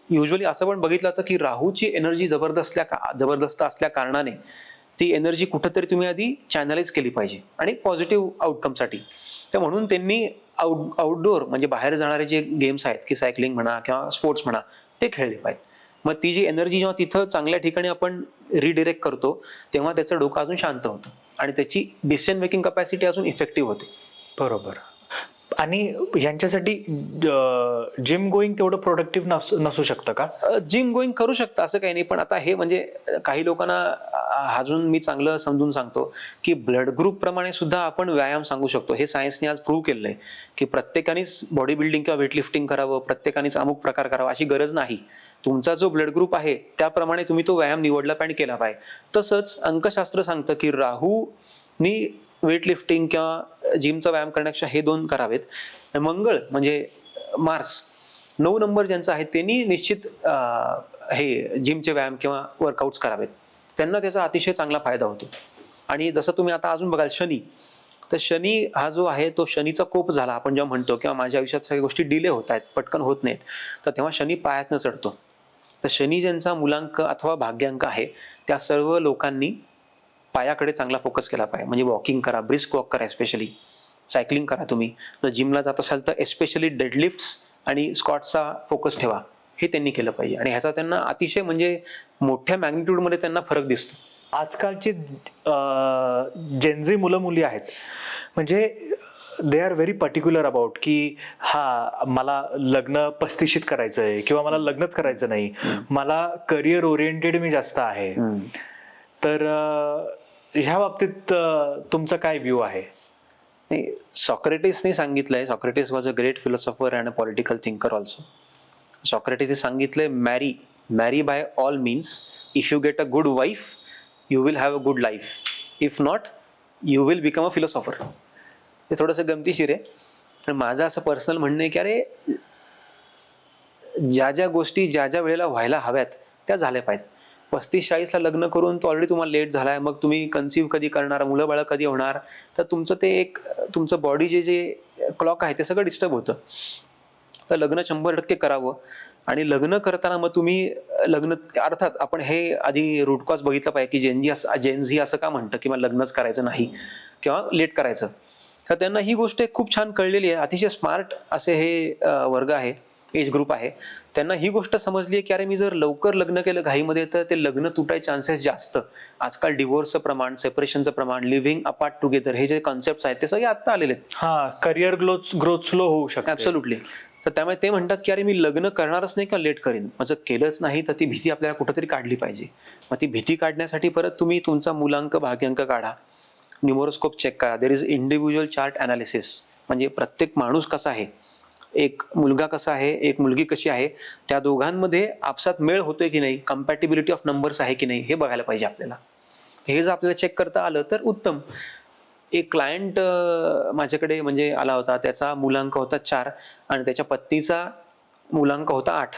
युजली असं पण बघितलं जातं की राहूची एनर्जी जबरदस्त असल्या कारणाने ती एनर्जी कुठंतरी तुम्ही आधी चॅनलाइज केली पाहिजे आणि पॉझिटिव्ह आउटकमसाठी. तर म्हणून त्यांनी आउटडोअर म्हणजे बाहेर जाणारे जे गेम्स आहेत की सायकलिंग म्हणा किंवा स्पोर्ट्स म्हणा ते खेळले पाहिजे. मग ती जी एनर्जी जेव्हा तिथं चांगल्या ठिकाणी आपण रिडिरेक्ट करतो तेव्हा त्याचं डोकं अजून शांत होतं आणि त्याची डिसिजन मेकिंग कपॅसिटी अजून इफेक्टिव्ह होते. बरोबर. आणि ह्यांच्यासाठी जिम गोईंग तेवढं प्रोडक्टिव्ह नसू शकतं का? जिम गोईंग करू शकता असं काही नाही, पण आता हे म्हणजे काही लोकांना अजून मी चांगलं समजून सांगतो की ब्लड ग्रुप प्रमाणे सुद्धा आपण व्यायाम सांगू शकतो. हे सायन्सने आज प्रूव्ह केलंय की प्रत्येकानेच बॉडी बिल्डिंग किंवा वेट लिफ्टिंग करावं, प्रत्येकानेच अमुक प्रकार करावा अशी गरज नाही. तुमचा जो ब्लड ग्रुप आहे त्याप्रमाणे तुम्ही तो व्यायाम निवडला पाहिजे, केला पाहिजे. तसंच अंकशास्त्र सांगतं की राहूनी वेट लिफ्टिंग किंवा जिमचा व्यायाम करण्यापेक्षा हे 2 करावेत. मंगळ म्हणजे मार्स 9 नंबर ज्यांचा आहे त्यांनी निश्चित हे जिमचे व्यायाम किंवा वर्कआउट्स करावेत. त्यांना त्याचा अतिशय चांगला फायदा होतो. आणि जसं तुम्ही आता अजून बघाल शनी, तर शनी हा जो आहे तो शनीचा कोप झाला आपण जेव्हा म्हणतो किंवा माझ्या आयुष्यात सगळ्या गोष्टी डिले होत आहेत, पटकन होत नाहीत, तर तेव्हा शनी पायातनं चढतो. तर शनी ज्यांचा मूलांक अथवा भाग्यांक आहे त्या सर्व लोकांनी पायाकडे चांगला फोकस केला पाहिजे. म्हणजे वॉकिंग करा, ब्रिस्क वॉक करा, एस्पेशली सायकलिंग करा. तुम्ही जर जिमला जात असाल तर एस्पेशली डेडलिफ्ट्स आणि स्क्वॉट्सचा फोकस ठेवा. हे त्यांनी केलं पाहिजे आणि ह्याचा त्यांना अतिशय म्हणजे मोठ्या मॅग्निट्यूडमध्ये त्यांना फरक दिसतो. आजकालची जेनझी मुलं मुली आहेत म्हणजे they are very particular about की मला लग्न 35शीत करायचं आहे किंवा मला लग्नच करायचं नाही, मला करिअर ओरिएंटेड मी जास्त आहे. तर ह्या बाबतीत तुमचा काय व्ह्यू आहे? सॉक्रेटिसने सांगितलंय, Socrates was a great philosopher and a political thinker also. सॉक्रेटिसने सांगितलंय marry by all means. If you get a good wife you will have a good life. If not you will become a philosopher. हे थोडंसं गमतीशीर आहे. पण माझं असं personal म्हणणं आहे की अरे ज्या गोष्टी ज्या वेळेला व्हायला हव्यात त्या झाल्या पाहिजेत. 35-40ला लग्न करून तो ऑलरेडी तुम्हाला लेट झालाय, मग तुम्ही कन्सिव्ह कधी करणार, मुलं बाळ कधी होणार, तर तुमचं ते एक तुमचं बॉडी जे क्लॉक आहे ते सगळं डिस्टर्ब होतं. तर लग्न 100% करावं. आणि लग्न करताना मग तुम्ही लग्न अर्थात आपण हे आधी रूट कॉज बघितलं पाहिजे की जेनझी असं का म्हणतं किंवा लग्नच करायचं नाही किंवा लेट करायचं. तर त्यांना ही गोष्ट खूप छान कळलेली आहे. अतिशय स्मार्ट असे हे वर्ग आहे, एज ग्रुप आहे. त्यांना ही गोष्ट समजली आहे की अरे मी जर लवकर लग्न केलं घाईमध्ये तर ते लग्न तुटायचे चान्सेस जास्त. आजकाल डिवोर्सचं प्रमाण, सेपरेशनचं प्रमाण, लिव्हिंग अपार्ट टुगेदर हे जे कॉन्सेप्ट आहेत ते सगळे आत्ता आलेले आहेत. करिअर ग्रोथ स्लो होऊ शकते. ऍब्सोल्युटली. तर त्यामुळे ते म्हणतात की अरे मी लग्न करणारच नाही किंवा लेट करीन. मग जर केलंच नाही तर ती भीती आपल्याला कुठेतरी काढली पाहिजे. मग ती भीती काढण्यासाठी परत तुम्ही तुमचा मूलांक भाग्यांक काढा, न्यूमरोस्कोप चेक करा. There is individual chart analysis. म्हणजे प्रत्येक माणूस कसा आहे, एक मुलगा कसा आहे, एक मुलगी कशी आहे, त्या दोघांमध्ये आपसात मेळ होतोय की नाही, कम्पॅटिबिलिटी ऑफ नंबर्स आहे की नाही हे बघायला पाहिजे आपल्याला. हे जर आपल्याला चेक करता आलं तर उत्तम. एक क्लायंट माझ्याकडे म्हणजे आला होता, त्याचा मूलांक होता 4 आणि त्याच्या पत्नीचा मूलांक होता 8.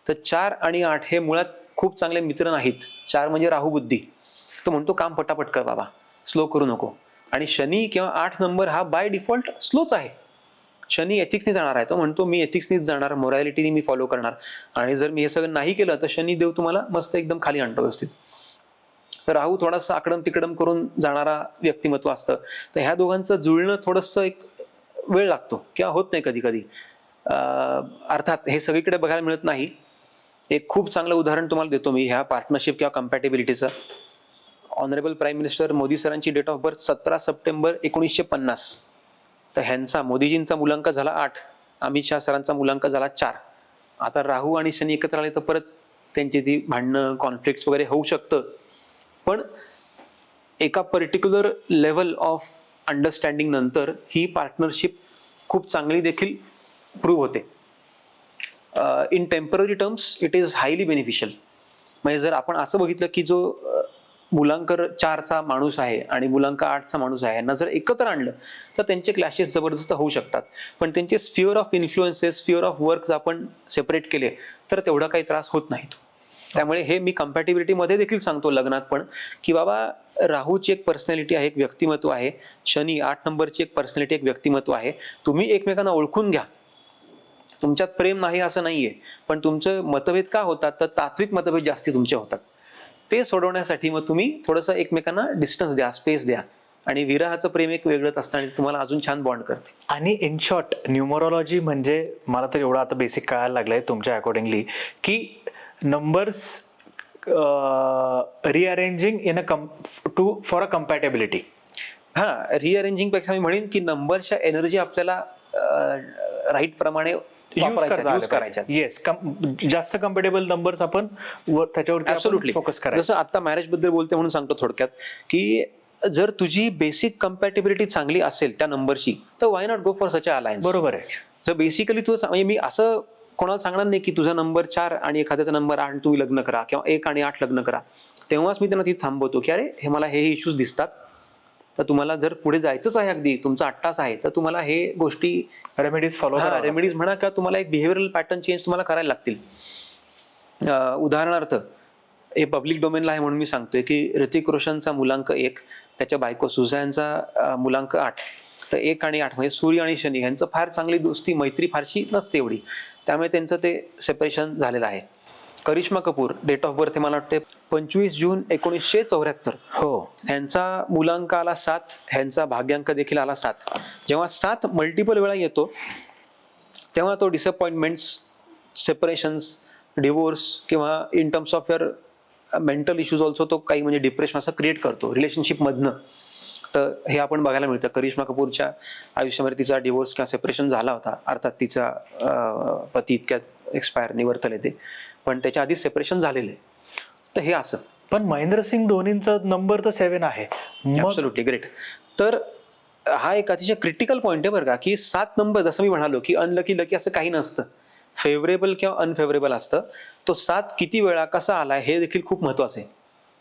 तर 4 आणि 8 हे मुळात खूप चांगले मित्र नाहीत. 4 म्हणजे राहू बुद्धी. तो म्हणतो काम पटापट कर बाबा, स्लो करू नको. आणि शनी किंवा 8 नंबर हा बाय डिफॉल्ट स्लोच आहे. शनी एथिक्सनी जाणार आहे. तो म्हणतो मी एथिक्सनीच जाणार, मोरॅलिटीनी मी फॉलो करणार. आणि जर मी हे सगळं नाही केलं तर शनी देव तुम्हाला मस्त एकदम खाली आणतो व्यवस्थित. तर राहू थोडासा आकडम तिकडम करून जाणारा व्यक्तिमत्व असतं. तर ह्या दोघांचं जुळणं थोडंसं एक वेळ लागतो किंवा होत नाही कधी कधी. अर्थात हे सगळीकडे बघायला मिळत नाही. एक खूप चांगलं उदाहरण तुम्हाला देतो मी ह्या पार्टनरशिप किंवा कम्पॅटिबिलिटीचं. ऑनरेबल प्राईम मिनिस्टर मोदी सरांची डेट ऑफ बर्थ 17 सप्टेंबर 1950. तर ह्यांचा मोदीजींचा मूलांक झाला 8, अमित शहा सरांचा मूलांक झाला 4. आता राहू आणि शनी एकत्र आले तर परत त्यांची ती भांडणं, कॉन्फ्लिक्ट वगैरे होऊ शकतं. पण एका पर्टिक्युलर लेवल ऑफ अंडरस्टँडिंग नंतर ही पार्टनरशिप खूप चांगली देखील प्रूव्ह होते. In temporary terms it is highly beneficial. म्हणजे जर आपण असं बघितलं की जो मूलांक 4चा माणूस आहे आणि मूलांक 8चा माणूस आहे, यांना जर एकत्र आणलं तर त्यांचे क्लॅशेस जबरदस्त होऊ शकतात. पण त्यांचे sphere of influences, sphere of work आपण सेपरेट केले तर तेवढा काही त्रास होत नाही. त्यामुळे हे मी कम्पॅटिबिलिटीमध्ये देखील सांगतो लग्नात पण की बाबा राहूची एक पर्सनॅलिटी आहे, एक व्यक्तिमत्व आहे. शनी 8 नंबरची एक पर्सनॅलिटी, एक व्यक्तिमत्व आहे. तुम्ही एकमेकांना ओळखून घ्या. तुमच्यात प्रेम नाही असं नाहीये, पण तुमचं मतभेद का होतात तर तात्विक मतभेद जास्ती तुमचे होतात. ते सोडवण्यासाठी मग तुम्ही थोडंसं एकमेकांना डिस्टन्स द्या, स्पेस द्या. आणि विरहाचं प्रेम एक वेगळंच असतं आणि तुम्हाला अजून छान बॉन्ड करते. आणि इन शॉर्ट न्यूमरोलॉजी म्हणजे मला तर एवढं आता बेसिक कळायला लागलंय तुमच्या अकॉर्डिंगली की numbers rearranging in for a compatibility. हा, रिअरेंजिंग पेक्षा मी म्हणेन की नंबरच्या एनर्जी आपल्याला राईट प्रमाणे यूज करायच्या. येस, जास्त कम्फर्टेबल नंबर्स आपण त्याच्यावरती फोकस करायचं. जसं आता मॅरेज बद्दल बोलते म्हणून सांगतो थोडक्यात की जर तुझी बेसिक कम्पॅटेबिलिटी चांगली असेल त्या नंबरशी तर why not go for such a alliance. बरोबर आहे. जर बेसिकली तू म्हणजे मी असं कोणाला सांगणार नाही की तुझा नंबर 4 आणि एखाद्याचा नंबर 8 तुम्ही लग्न करा किंवा 1 आणि 8 लग्न करा. तेव्हाच मी त्यांना तिथे थांबवतो की अरे हे मला हे इश्यूज दिसतात, तर तुम्हाला जर पुढे जायचंच आहे, अगदी तुमचा 8 तास आहे, तर तुम्हाला हे गोष्टी रेमेडीज फॉलो रेमेडीज म्हणा किंवा तुम्हाला एक बिहेव्हिअरल पॅटर्न चेंज तुम्हाला करायला लागतील. उदाहरणार्थ हे पब्लिक डोमेनला आहे म्हणून मी सांगतोय की ऋतिक रोशनचा मुलांक 1, त्याच्या बायको सुझॅनचा मुलांक 8, तर 1 आणि 8 म्हणजे सूर्य आणि शनी यांचं फार चांगली दोस्ती मैत्री फारशी नसते एवढी, त्यामुळे त्यांचं ते सेपरेशन झालेलं आहे. Karisma Kapoor date of birth मला वाटते 25 जून 1974. हो, ह्यांचा मुलांक आला 7, ह्यांचा भाग्यांक देखील आला 7. जेव्हा 7 मल्टिपल वेळा येतो तेव्हा तो डिसअपॉइंटमेंट्स, सेपरेशन्स, डिवोर्स किंवा in terms of your mental issues also तो काही म्हणजे डिप्रेशन असं क्रिएट करतो रिलेशनशिपमधनं. तर हे आपण बघायला मिळतं. करिश्मा कपूरच्या आयुष्यामध्ये तिचा डिवोर्स किंवा सेपरेशन झाला होता, अर्थात तिचा पती इतक्यात एक्सपायर निवर्तले ते, पण त्याच्या आधी सेपरेशन झालेलं आहे. तर हे असं. पण महेंद्रसिंग धोनींचा नंबर तर 7 आहे. Absolutely great. तर हा एक अतिशय क्रिटिकल पॉईंट आहे बरं का, की 7 नंबर जसं मी म्हणालो की अनलकी लकी असं काही नसतं, फेवरेबल किंवा अनफेवरेबल असतं. तो 7 किती वेळा कसा आलाय हे देखील खूप महत्वाचं आहे.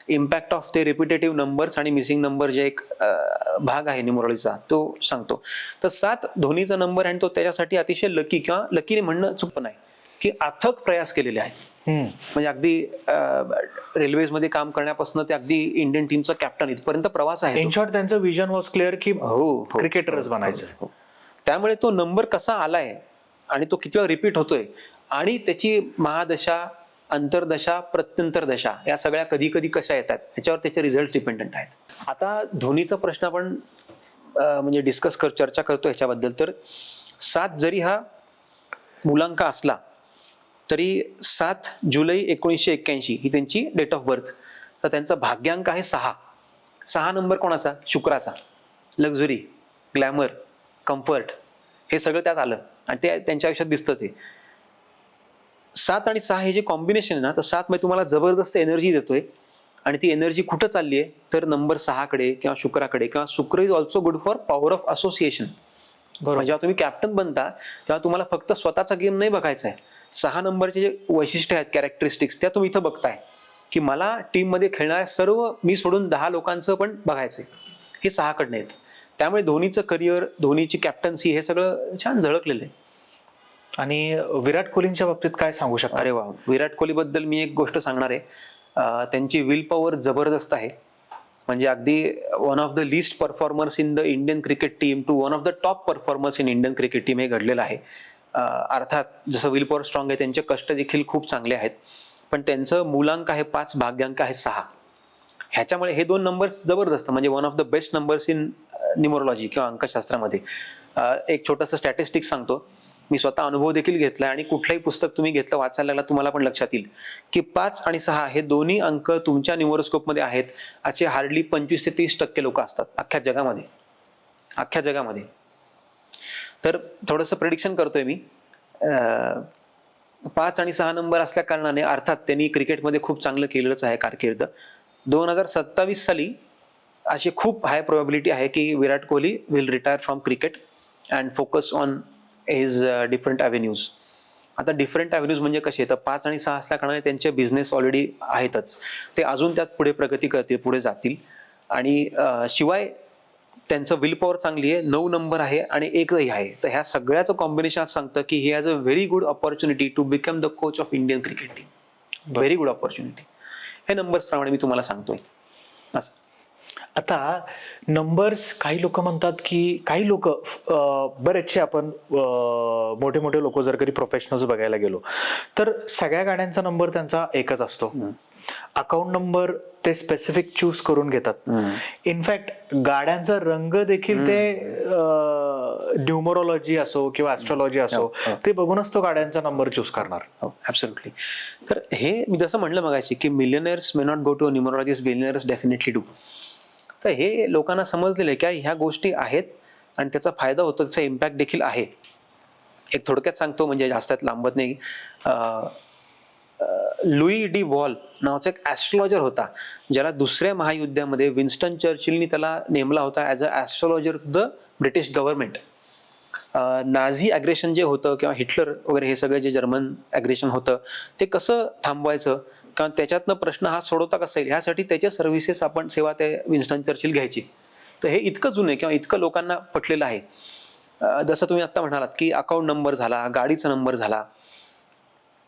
इम्पॅक्ट ऑफ ते रिपिटेटिव्ह नंबर्स आणि मिसिंग नंबर जे एक भाग आहे न्यूमरोलॉजीचा तो सांगतो. तर 7 धोनीचा नंबर आणि तो त्याच्यासाठी अतिशय लकी किंवा लकीने म्हणणं चूक नाही की अथक प्रयास केलेले आहेत. म्हणजे अगदी रेल्वेजमध्ये काम करण्यापासून ते अगदी इंडियन टीमचा कॅप्टन इथपर्यंत प्रवास आहे. इन शॉर्ट त्यांचं विजन वॉज क्लिअर की क्रिकेटरच बनायचं. त्यामुळे तो नंबर कसा आलाय आणि तो किती वेळा रिपीट होतोय आणि त्याची महादशा, अंतरदशा, प्रत्यंतर दशा या सगळ्या कधी कधी कशा येतात ह्याच्यावर त्याचे रिझल्ट डिपेंडंट आहेत. आता धोनीचा प्रश्न आपण म्हणजे चर्चा करतो ह्याच्याबद्दल. तर 7 जरी हा मुलांक असला तरी 7 जुलै 1981 ही त्यांची डेट ऑफ बर्थ. तर त्यांचा भाग्यांक आहे 6. 6 नंबर कोणाचा? शुक्राचा. लक्झरी, ग्लॅमर, कम्फर्ट हे सगळं त्यात आलं आणि ते त्यांच्या आयुष्यात दिसतंच आहे. 7 आणि 6 हे जे कॉम्बिनेशन आहे ना, तर 7 मध्ये तुम्हाला जबरदस्त एनर्जी देतोय आणि ती एनर्जी कुठं चालली आहे तर नंबर 6 कडे किंवा शुक्राकडे. किंवा शुक्र is also good for power of association. जेव्हा तुम्ही कॅप्टन बनता तेव्हा तुम्हाला फक्त स्वतःचा गेम नाही बघायचा आहे, 6 नंबरचे जे वैशिष्ट्य आहेत, कॅरेक्टरिस्टिक्स, त्या तुम्ही इथं बघताय की मला टीम मध्ये खेळणाऱ्या सर्व मी सोडून 10 लोकांचं पण बघायचंय. हे 6 कडनं येतं. त्यामुळे धोनीचं करिअर, धोनीची कॅप्टन्सी हे सगळं छान झळकलेलं आहे. आणि विराट कोहलींच्या बाबतीत काय सांगू शकता? अरे वा, विराट कोहली बद्दल मी एक गोष्ट सांगणार आहे. त्यांची विल पॉवर जबरदस्त आहे. म्हणजे अगदी one of the least performers in the Indian cricket team to one of the top performers in Indian cricket team हे घडलेलं आहे. अर्थात जसं विल पॉवर स्ट्रॉंग आहे, त्यांचे कष्ट देखील खूप चांगले आहेत. पण त्यांचं मुलांक आहे 5, भाग्यांक आहे 6. ह्याच्यामुळे हे 2 नंबर्स जबरदस्त, म्हणजे one of the best numbers in numerology किंवा अंकशास्त्रामध्ये. एक छोटंसं स्टॅटिस्टिक्स सांगतो. मी स्वतः अनुभव देखील घेतलाय आणि कुठलंही पुस्तक तुम्ही घेतलं, वाचायला लागला, तुम्हाला पण लक्षात येईल की 5 आणि 6 हे दोन्ही अंक तुमच्या न्यूमरोस्कोप मध्ये आहेत असे हार्डली 25 ते 30% लोक असतात अख्ख्या जगामध्ये. तर थोडंसं प्रेडिक्शन करतोय मी. 5 आणि 6 नंबर असल्या कारणाने अर्थात त्यांनी क्रिकेटमध्ये खूप चांगलं केलेलंच आहे कारकीर्द. 2027 साली अशी खूप हाय प्रोबॅबिलिटी आहे की Virat Kohli will retire from cricket and focus on his different avenues. आता डिफरंट ॲव्हेन्यूज म्हणजे कसे? तर 5 आणि 6 असल्या कारणाने त्यांचे बिझनेस ऑलरेडी आहेतच, ते अजून त्यात पुढे प्रगती करतील, पुढे जातील. आणि शिवाय त्यांचं विल पॉवर चांगली आहे, 9 नंबर आहे आणि 1ही आहे. तर ह्या सगळ्याचं कॉम्बिनेशन सांगतं की he has a very good opportunity to become the coach of Indian cricket team. Very good opportunity. हे नंबर्स प्रमाणे मी तुम्हाला सांगतोय असं. आता नंबर्स, काही लोक म्हणतात की, काही लोक बरेचसे आपण मोठे मोठे लोक जर कधी प्रोफेशनल्स बघायला गेलो तर सगळ्या गाड्यांचा नंबर त्यांचा एकच असतो. अकाउंट नंबर ते स्पेसिफिक चूज करून घेतात. इनफॅक्ट गाड्यांचा रंग देखील ते न्यूमरोलॉजी असो किंवा ऍस्ट्रॉलॉजी असो ते बघूनच तो गाड्यांचा नंबर चूज करणार. ऍब्सोल्युटली. तर हे मी जसं म्हणलं मगाशी की millionaires may not go to numerologist, billionaires definitely do. तर हे लोकांना समजलेलं आहे की ह्या गोष्टी आहेत आणि त्याचा फायदा होतो, त्याचा इम्पॅक्ट देखील आहे. एक थोडक्यात सांगतो म्हणजे जास्त लांबत नाही. लुई डी वॉल नावाचा एक ऍस्ट्रॉलॉजर होता, ज्याला दुसऱ्या महायुद्धामध्ये विन्स्टन चर्चिलनी त्याला नेमला होता as a astrologer the British government. Nazi aggression जे होतं किंवा हिटलर वगैरे हे सगळं जे जर्मन ॲग्रेशन होतं ते कसं थांबवायचं, कारण त्याच्यातनं प्रश्न हा सोडवता कसा येईल ह्यासाठी त्याच्या सर्व्हिसेस आपण सेवा ते विन्स्टन चर्चिल घ्यायची. तर हे इतकं जुनं आहे किंवा इतकं लोकांना पटलेलं आहे. जसं तुम्ही आत्ता म्हणालात की अकाउंट नंबर झाला, गाडीचा नंबर झाला,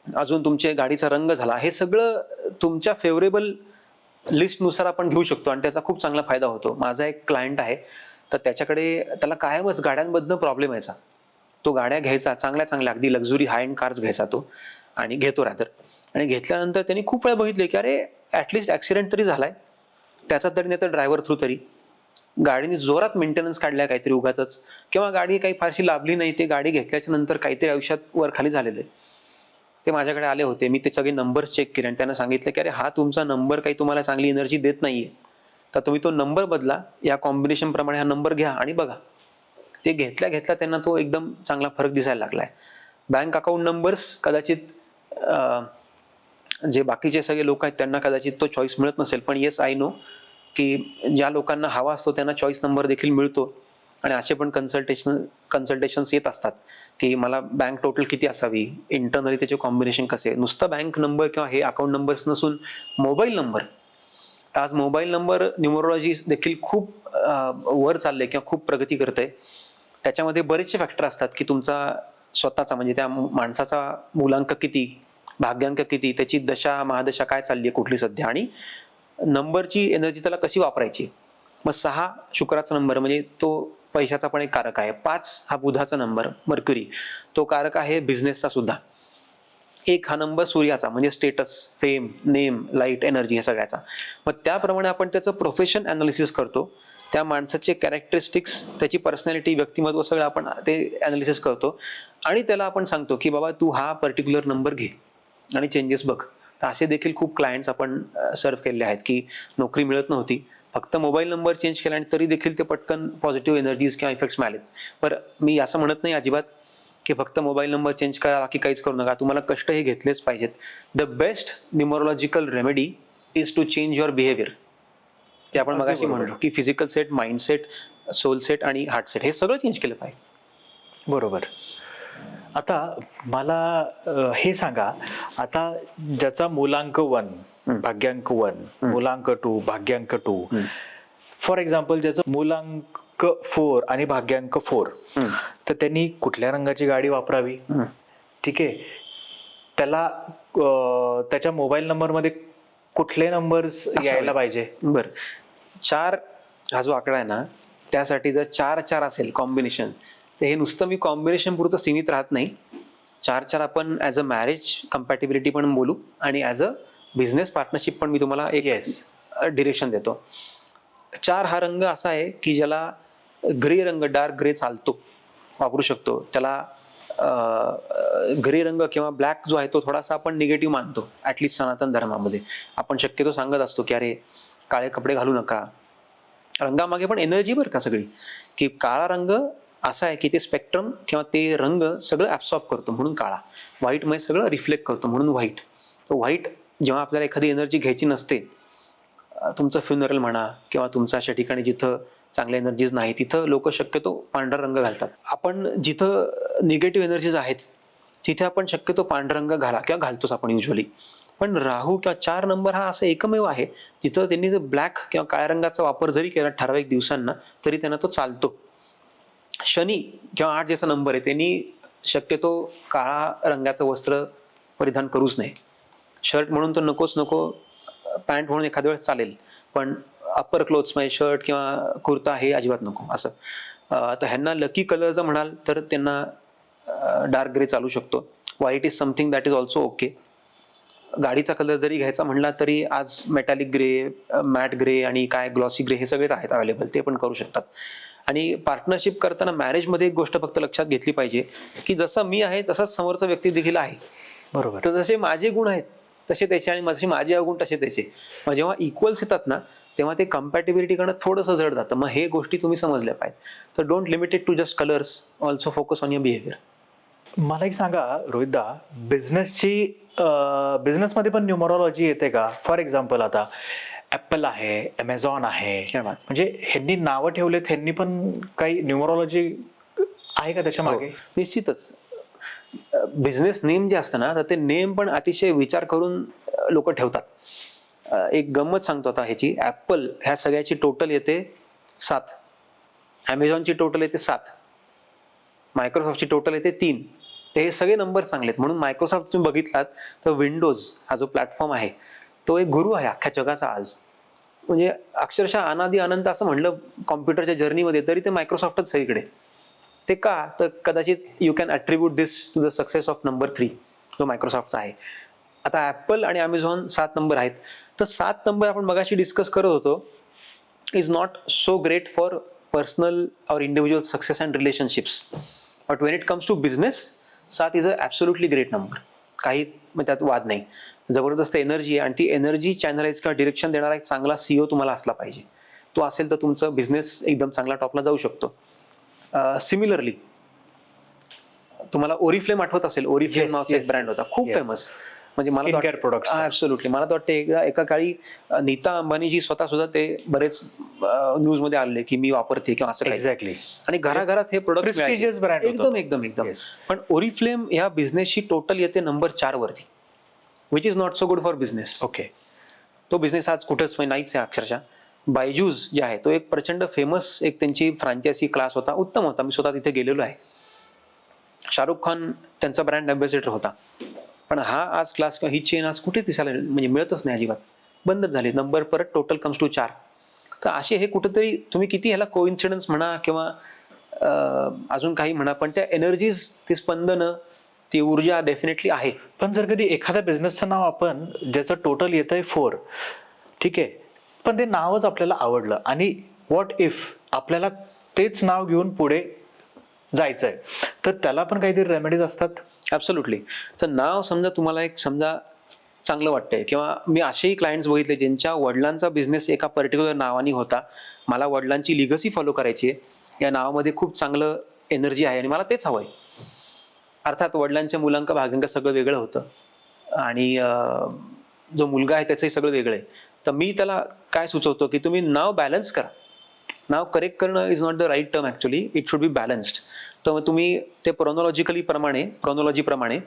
अजून तुमचे गाडीचा रंग झाला, हे सगळं तुमच्या फेवरेबल लिस्टनुसार आपण घेऊ शकतो आणि त्याचा खूप चांगला फायदा होतो. माझा एक क्लायंट आहे, तर त्याला कायमच गाड्यांमधनं प्रॉब्लेम यायचा. तो गाड्या घ्यायचा, चांगल्या चांगल्या अगदी लक्झुरी हाय एंड कार्स घ्यायचा तो, आणि घेतो रादर. आणि घेतल्यानंतर त्यांनी खूप वेळा बघितले की अरे ॲटलिस्ट ॲक्सिडेंट तरी झालाय, त्याचा तरी नाही तर ड्रायव्हर थ्रू तरी, गाडीने जोरात मेंटेनन्स काढल्या काहीतरी उगाच, किंवा गाडी काही फारशी लाभली नाही, ते गाडी घेतल्याच्या नंतर काहीतरी आयुष्यात वर खाली झालेलं आहे. ते माझ्याकडे आले होते, मी ते सगळे नंबर चेक केले आणि त्यांना सांगितलं की अरे हा तुमचा नंबर काही तुम्हाला चांगली एनर्जी देत नाहीये, तर तुम्ही तो नंबर बदला, या कॉम्बिनेशन प्रमाणे हा नंबर घ्या आणि बघा. ते घेतल्या घेतल्या त्यांना तो एकदम चांगला फरक दिसायला लागलाय. बँक अकाउंट नंबर्स कदाचित जे बाकीचे सगळे लोक आहेत त्यांना कदाचित तो चॉईस मिळत नसेल, पण येस आय नो की ज्या लोकांना हवा असतो त्यांना चॉईस नंबर देखील मिळतो. आणि असे पण कन्सल्टेशन्स येत असतात की मला बँक टोटल किती असावी, इंटरनली त्याचे कॉम्बिनेशन कसे, नुसतं बँक नंबर किंवा हे अकाउंट नंबर्स नसून मोबाईल नंबर. तर आज मोबाईल नंबर न्यूमरोलॉजी देखील खूप वर चाललंय किंवा खूप प्रगती करते. त्याच्यामध्ये बरेचसे फॅक्टर असतात की तुमचा स्वतःचा म्हणजे त्या माणसाचा मूलांक किती, भाग्यांक किती, त्याची दशा महादशा काय चालली आहे कुठली सध्या, आणि नंबरची एनर्जी त्याला कशी वापरायची. मग 6 शुक्राचा नंबर म्हणजे तो पैशाचा पण एक कारक आहे. 5 हा बुधाचा नंबर मर्क्युरी, तो कारक आहे बिझनेसचा सुद्धा. 1 हा नंबर सूर्याचा म्हणजे status, fame, name, light, energy, हे सगळ्याचा. मग त्याप्रमाणे आपण त्याचं प्रोफेशन अनालिसिस करतो, त्या माणसाचे कॅरेक्टरिस्टिक्स, त्याची पर्सनॅलिटी, व्यक्तिमत्व सगळं आपण ते अनालिसिस करतो आणि त्याला आपण सांगतो की बाबा तू हा पर्टिक्युलर नंबर घे आणि चेंजेस बघ. तर असे देखील खूप क्लायंट्स आपण सर्व्ह केलेले आहेत की नोकरी मिळत नव्हती, फक्त मोबाईल नंबर चेंज केला आणि तरी देखील ते पटकन पॉझिटिव्ह एनर्जीज किंवा इफेक्ट्स मिळालेत. बरं, मी असं म्हणत नाही अजिबात की फक्त मोबाईल नंबर चेंज करा बाकी काहीच करू नका, तुम्हाला कष्ट हे घेतलेच पाहिजेत. The best numerological remedy is to change your behaviour. ते आपण मगाशी म्हणलो की physical set, mind set, soul set आणि हार्ट सेट हे सगळं चेंज केलं पाहिजे. बरोबर. आता मला हे सांगा, आता ज्याचा मूलांक 1, भाग्यांक 1, मूलांक 2, भाग्यांक 2, फॉर एक्झाम्पल ज्याचं मूलांक 4 आणि भाग्यांक 4, तर त्यांनी कुठल्या रंगाची गाडी वापरावी, ठीक आहे, त्याला त्याच्या मोबाईल नंबर मध्ये कुठले नंबर्स यायला पाहिजे. बरं, 4 हा जो आकडा आहे ना, त्यासाठी जर 4-4 असेल कॉम्बिनेशन, तर हे नुसतं मी कॉम्बिनेशन पुरतं सीमित राहत नाही. 4-4 आपण ॲज अ मॅरेज कम्पॅटिबिलिटी पण बोलू आणि ॲज अ बिझनेस पार्टनरशिप पण मी तुम्हाला एक डिरेक्शन देतो. 4 हा रंग असा आहे की ज्याला ग्रे रंग, डार्क ग्रे चालतो, वापरू शकतो. त्याला ग्रे रंग किंवा ब्लॅक जो आहे तो थोडासा आपण निगेटिव्ह मानतो, ॲटलिस्ट सनातन धर्मामध्ये. आपण शक्यतो सांगत असतो की अरे काळे कपडे घालू नका. रंगामागे पण एनर्जी बरं का सगळी, की काळा रंग असा आहे की ते स्पेक्ट्रम किंवा ते रंग सगळं ॲब्सॉर्ब करतो म्हणून काळा, व्हाईट मध्ये सगळं रिफ्लेक्ट करतो म्हणून व्हाईट. व्हाईट जेव्हा आपल्याला एखादी एनर्जी घ्यायची नसते, तुमचं फ्युनरल म्हणा किंवा तुमच्या अशा ठिकाणी जिथं चांगल्या एनर्जीज नाही तिथं लोक शक्यतो पांढरा रंग घालतात. आपण जिथं निगेटिव्ह एनर्जीज आहेत तिथे आपण शक्यतो पांढरा रंग घाला किंवा घालतोच आपण युजली. पण राहू किंवा 4 नंबर हा असं एकमेव आहे जिथं त्यांनी जर ब्लॅक किंवा काळ्या रंगाचा वापर जरी केला ठराविक दिवसांना तरी त्यांना तो चालतो. शनी किंवा 8 ज्याचा नंबर आहे त्यांनी शक्यतो काळा रंगाचं वस्त्र परिधान करूच नये. शर्ट म्हणून तर नकोच नको, पॅन्ट म्हणून एखाद्या वेळेस चालेल, पण अप्पर क्लोथ्स म्हणजे शर्ट किंवा कुर्ता हे अजिबात नको असं. तर ह्यांना लकी कलर जर म्हणाल तर त्यांना डार्क ग्रे चालू शकतो. White is something that is also okay. गाडीचा कलर जरी घ्यायचा म्हणला तरी आज मेटॅलिक ग्रे, मॅट ग्रे आणि काय ग्लॉसी ग्रे हे सगळेच आहेत अवेलेबल, ते पण करू शकतात. आणि पार्टनरशिप करताना मॅरेजमध्ये एक गोष्ट फक्त लक्षात घेतली पाहिजे की जसं मी आहे तसाच समोरचा व्यक्ती देखील आहे. बरोबर. तर जसे माझे गुण आहेत तसे त्याचे आणि जसे माझे अवगुण तसे त्याचे, मग जेव्हा इक्वल्स येतात ना तेव्हा ते कम्पॅटिबिलिटी करणं थोडंसं जड जातं. मग हे गोष्टी तुम्ही समजल्या पाहिजे. तर don't limit it to just colours, also focus on your behaviour. मला एक सांगा रोहितदा, बिझनेसमध्ये पण न्यूमरोलॉजी येते का? फॉर एक्झाम्पल आता ऍपल आहे, अमेझॉन आहे, क्या बात. म्हणजे ह्यांनी नावं ठेवलेत, ह्यांनी पण काही न्यूमरोलॉजी आहे का त्याच्या मागे? निश्चितच. बिझनेस नेम जे असतं ना तर ते नेम पण अतिशय विचार करून लोक ठेवतात. एक गंमत सांगतो आता ह्याची. ऍपल ह्या सगळ्याची टोटल येते 7, अमेझॉनची टोटल येते 7, मायक्रोसॉफ्टची टोटल येते 3. ते हे सगळे नंबर चांगले आहेत. म्हणून मायक्रोसॉफ्ट तुम्ही बघितलात तर विंडोज हा जो प्लॅटफॉर्म आहे तो एक गुरु आहे अख्ख्या जगाचा आज. म्हणजे अक्षरशः अनादी अनंत असं म्हणलं कॉम्प्युटरच्या जर्नीमध्ये तरी ते मायक्रोसॉफ्टच सगळीकडे. ते का? तर कदाचित you can attribute this to the success of number 3 जो मायक्रोसॉफ्टचा आहे. आता ऍपल आणि अमेझॉन 7 नंबर आहेत. तर 7 नंबर आपण मगाशी डिस्कस करत होतो is not so great for personal or individual success and relationships. But when it comes to business 7 is a absolutely great number. काही त्यात वाद नाही. जबरदस्त एनर्जी आहे आणि ती एनर्जी चॅनलाइज किंवा डिरेक्शन देणारा एक चांगला सीईओ तुम्हाला असला पाहिजे. तो असेल तर तुमचा बिझनेस एकदम चांगला टॉपला जाऊ शकतो. सिमिलरली तुम्हाला ओरिफ्लेम आठवत असेल, ओरिफ्लेम Yes, नावाचा एक yes, ब्रँड होता, खूप yes. फेमस. म्हणजे मला Skincare products. ऍब्सोल्युटली मला तर वाटतं एका काळी नीता अंबानीजी स्वतः सुद्धा ते बरेच न्यूज मध्ये आले की मी वापरते किंवा असं काही. एक्झॅक्टली. आणि घराघरात हे प्रोडक्ट Prestigious brand होता एकदम तो. एकदम एकदम. Yes. पण ओरिफ्लेम ह्या बिझनेसची टोटल येते नंबर 4 वरती, which is not so good for business. Okay. तो बिझनेस आज कुठंच नाहीच आहे अक्षरशः. बायजूस जे आहे तो एक प्रचंड फेमस एक त्यांची फ्रांचायसी क्लास होता, उत्तम होता. मी स्वतः तिथे गेलेलो आहे. शाहरुख खान त्यांचा ब्रँड अँबॅसेडर होता. पण हा आज क्लास किंवा ही चेन आज कुठे दिसायला म्हणजे मिळतच नाही, अजिबात बंदच झाली. नंबर परत टोटल कम्स टू 4. तर असे हे कुठेतरी तुम्ही किती ह्याला कोइन्सिडन्स म्हणा किंवा अजून काही म्हणा, पण त्या एनर्जीज, ती स्पंदनं, ती ऊर्जा डेफिनेटली आहे. पण जर कधी एखाद्या बिझनेसचं नाव आपण ज्याचं टोटल येतंय 4, ठीक आहे, पण ते नावच आपल्याला आवडलं आणि व्हॉट इफ आपल्याला तेच नाव घेऊन पुढे जायचंय, तर त्याला पण काहीतरी रेमेडीज असतात? ॲब्सोल्युटली. तर नाव समजा तुम्हाला एक समजा चांगलं वाटतंय, किंवा मी असेही क्लायंट्स बघितले ज्यांच्या वडिलांचा बिझनेस एका पर्टिक्युलर नावाने होता, मला वडिलांची लिगसी फॉलो करायची आहे, या नावामध्ये खूप चांगलं एनर्जी आहे आणि मला तेच हवंय. अर्थात वडिलांच्या मुलांका भागांका सगळं वेगळं होतं आणि जो मुलगा आहे त्याचंही सगळं वेगळं आहे. तर मी त्याला काय सुचवतो की तुम्ही नाव बॅलन्स करा. नाव करेक्ट करणं is not the right term actually, it should be balanced. तर मग तुम्ही ते प्रोनॉलॉजी प्रमाणे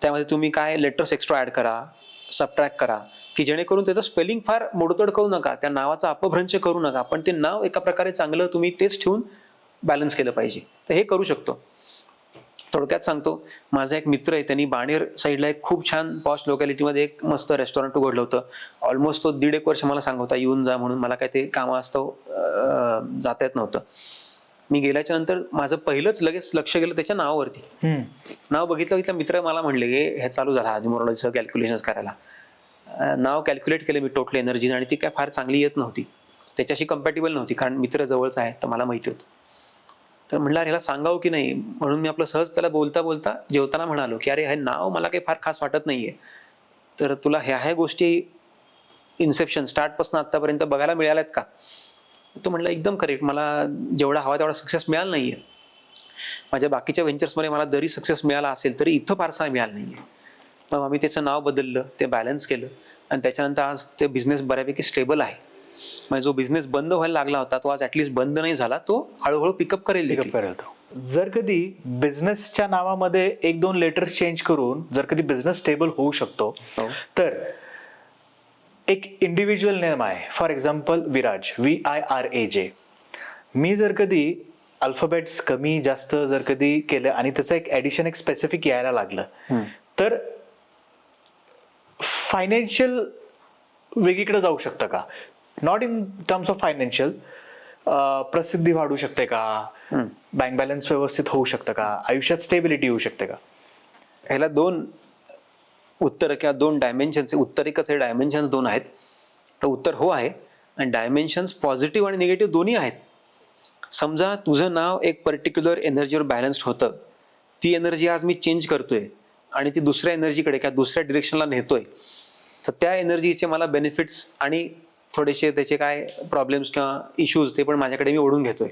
त्यामध्ये तुम्ही काय लेटर्स एक्स्ट्रा ॲड करा, सबट्रॅक्ट करा, की जेणेकरून त्याचं स्पेलिंग फार मोडतोड करू नका, त्या नावाचा अपभ्रंश करू नका, पण ते नाव एका प्रकारे चांगलं तुम्ही तेच ठेवून बॅलन्स केलं पाहिजे. तर हे करू शकतो. थोडक्यात सांगतो, माझा एक मित्र आहे, त्यांनी बाणेर साईडला एक खूप छान पॉश लोकॅलिटीमध्ये एक मस्त रेस्टॉरंट उघडलं होतं. ऑलमोस्ट तो 1.5 वर्ष मला सांगत होता येऊन जा म्हणून. मला काय ते कामा असतं जाता येत नव्हतं. मी गेल्याच्या नंतर माझं पहिलंच लगेच लक्ष गेलं त्याच्या नावावरती. नाव बघितलं मित्र मला म्हणले की हे चालू झाला न्यूमरोलॉजीचं कॅल्क्युलेशन करायला. नाव कॅल्क्युलेट केलं मी टोटल एनर्जी, आणि ती काय फार चांगली येत नव्हती, त्याच्याशी कम्पॅटेबल नव्हती, कारण मित्र जवळचा आहे तर मला माहिती होतं. तर म्हणलं अरे ह्याला सांगावं की नाही, म्हणून मी आपलं सहज त्याला बोलता बोलता जेवताना म्हणालो की अरे हे नाव मला काही फार खास वाटत नाहीये, तर तुला ह्या गोष्टी इन्सेप्शन स्टार्टपासून आतापर्यंत बघायला मिळाल्यात का? तो म्हणला एकदम करेक्ट, मला जेवढा हवा तेवढा सक्सेस मिळाला नाहीये. माझ्या बाकीच्या व्हेंचर्समध्ये मला जरी सक्सेस मिळाला असेल तरी इथं फारसा मिळाला नाहीये. मग आम्ही त्याचं नाव बदललं, ते बॅलन्स केलं, आणि त्याच्यानंतर आज ते बिझनेस बऱ्यापैकी स्टेबल आहे. म्हणजे जो बिझनेस बंद व्हायला लागला होता तो आज ऍटलीस्ट बंद नाही झाला, तो हळूहळू पिकअप करेल. जर कधी बिझनेसच्या नावामध्ये 1-2 लेटर्स चेंज करून जर कधी बिझनेस स्टेबल होऊ शकतो, तर एक इंडिव्हिज्युअल नेम आहे, फॉर एक्झाम्पल विराज, VIRAJ. मी जर कधी अल्फाबेट्स कमी जास्त जर कधी केलं आणि त्याचं एक ॲडिशन एक स्पेसिफिक यायला लागलं, तर फायनान्शियल वेगळीकडे जाऊ शकतं का? Not in terms of financial, प्रसिद्धी वाढू शकते का, बँक बॅलन्स व्यवस्थित होऊ शकतं का, आयुष्यात स्टेबिलिटी येऊ शकते का? ह्याला 2 उत्तर किंवा 2 डायमेन्शन्स, उत्तर एकच आहे, डायमेन्शन्स 2 आहेत, तर उत्तर हो आहे. आणि डायमेन्शन्स पॉझिटिव्ह आणि निगेटिव्ह दोन्ही आहेत. समजा तुझं नाव एक पर्टिक्युलर एनर्जीवर बॅलन्स्ड होतं, ती एनर्जी आज मी चेंज करतोय आणि ती दुसऱ्या एनर्जीकडे किंवा दुसऱ्या डिरेक्शनला नेतोय, तर त्या एनर्जीचे मला बेनिफिट्स आणि थोडेसे त्याचे काय प्रॉब्लेम्स किंवा इश्यूज ते पण माझ्याकडे मी ओढून घेतोय.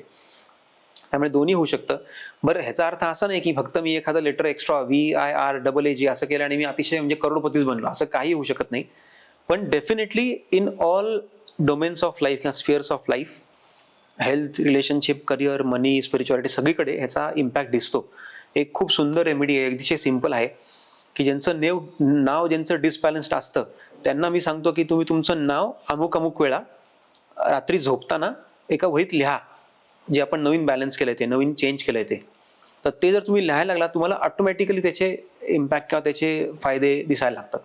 त्यामुळे दोन्ही होऊ शकतं. बरं, ह्याचा अर्थ असा नाही की फक्त मी एखादं लेटर एक्स्ट्रा VIRAAG असं केलं आणि मी अतिशय म्हणजे करोडपतीच बनलो, असं काही होऊ शकत नाही. पण definitely in all domains of life किंवा spheres of life, health, relationship, career, money, spirituality, सगळीकडे ह्याचा इम्पॅक्ट दिसतो. एक खूप सुंदर रेमेडी आहे, अतिशय सिम्पल आहे, की ज्यांचं नाव ज्यांचं डिसबॅलन्स्ड असतं त्यांना मी सांगतो की तुम्ही तुमचं नाव अमुक अमुक वेळा रात्री झोपताना एका वहीत लिहा, जे आपण नवीन बॅलन्स केलंय ते, नवीन चेंज केलंय ते. तर ते जर तुम्ही लिहायला लागला, तुम्हाला ऑटोमॅटिकली त्याचे इम्पॅक्ट किंवा त्याचे फायदे दिसायला लागतात.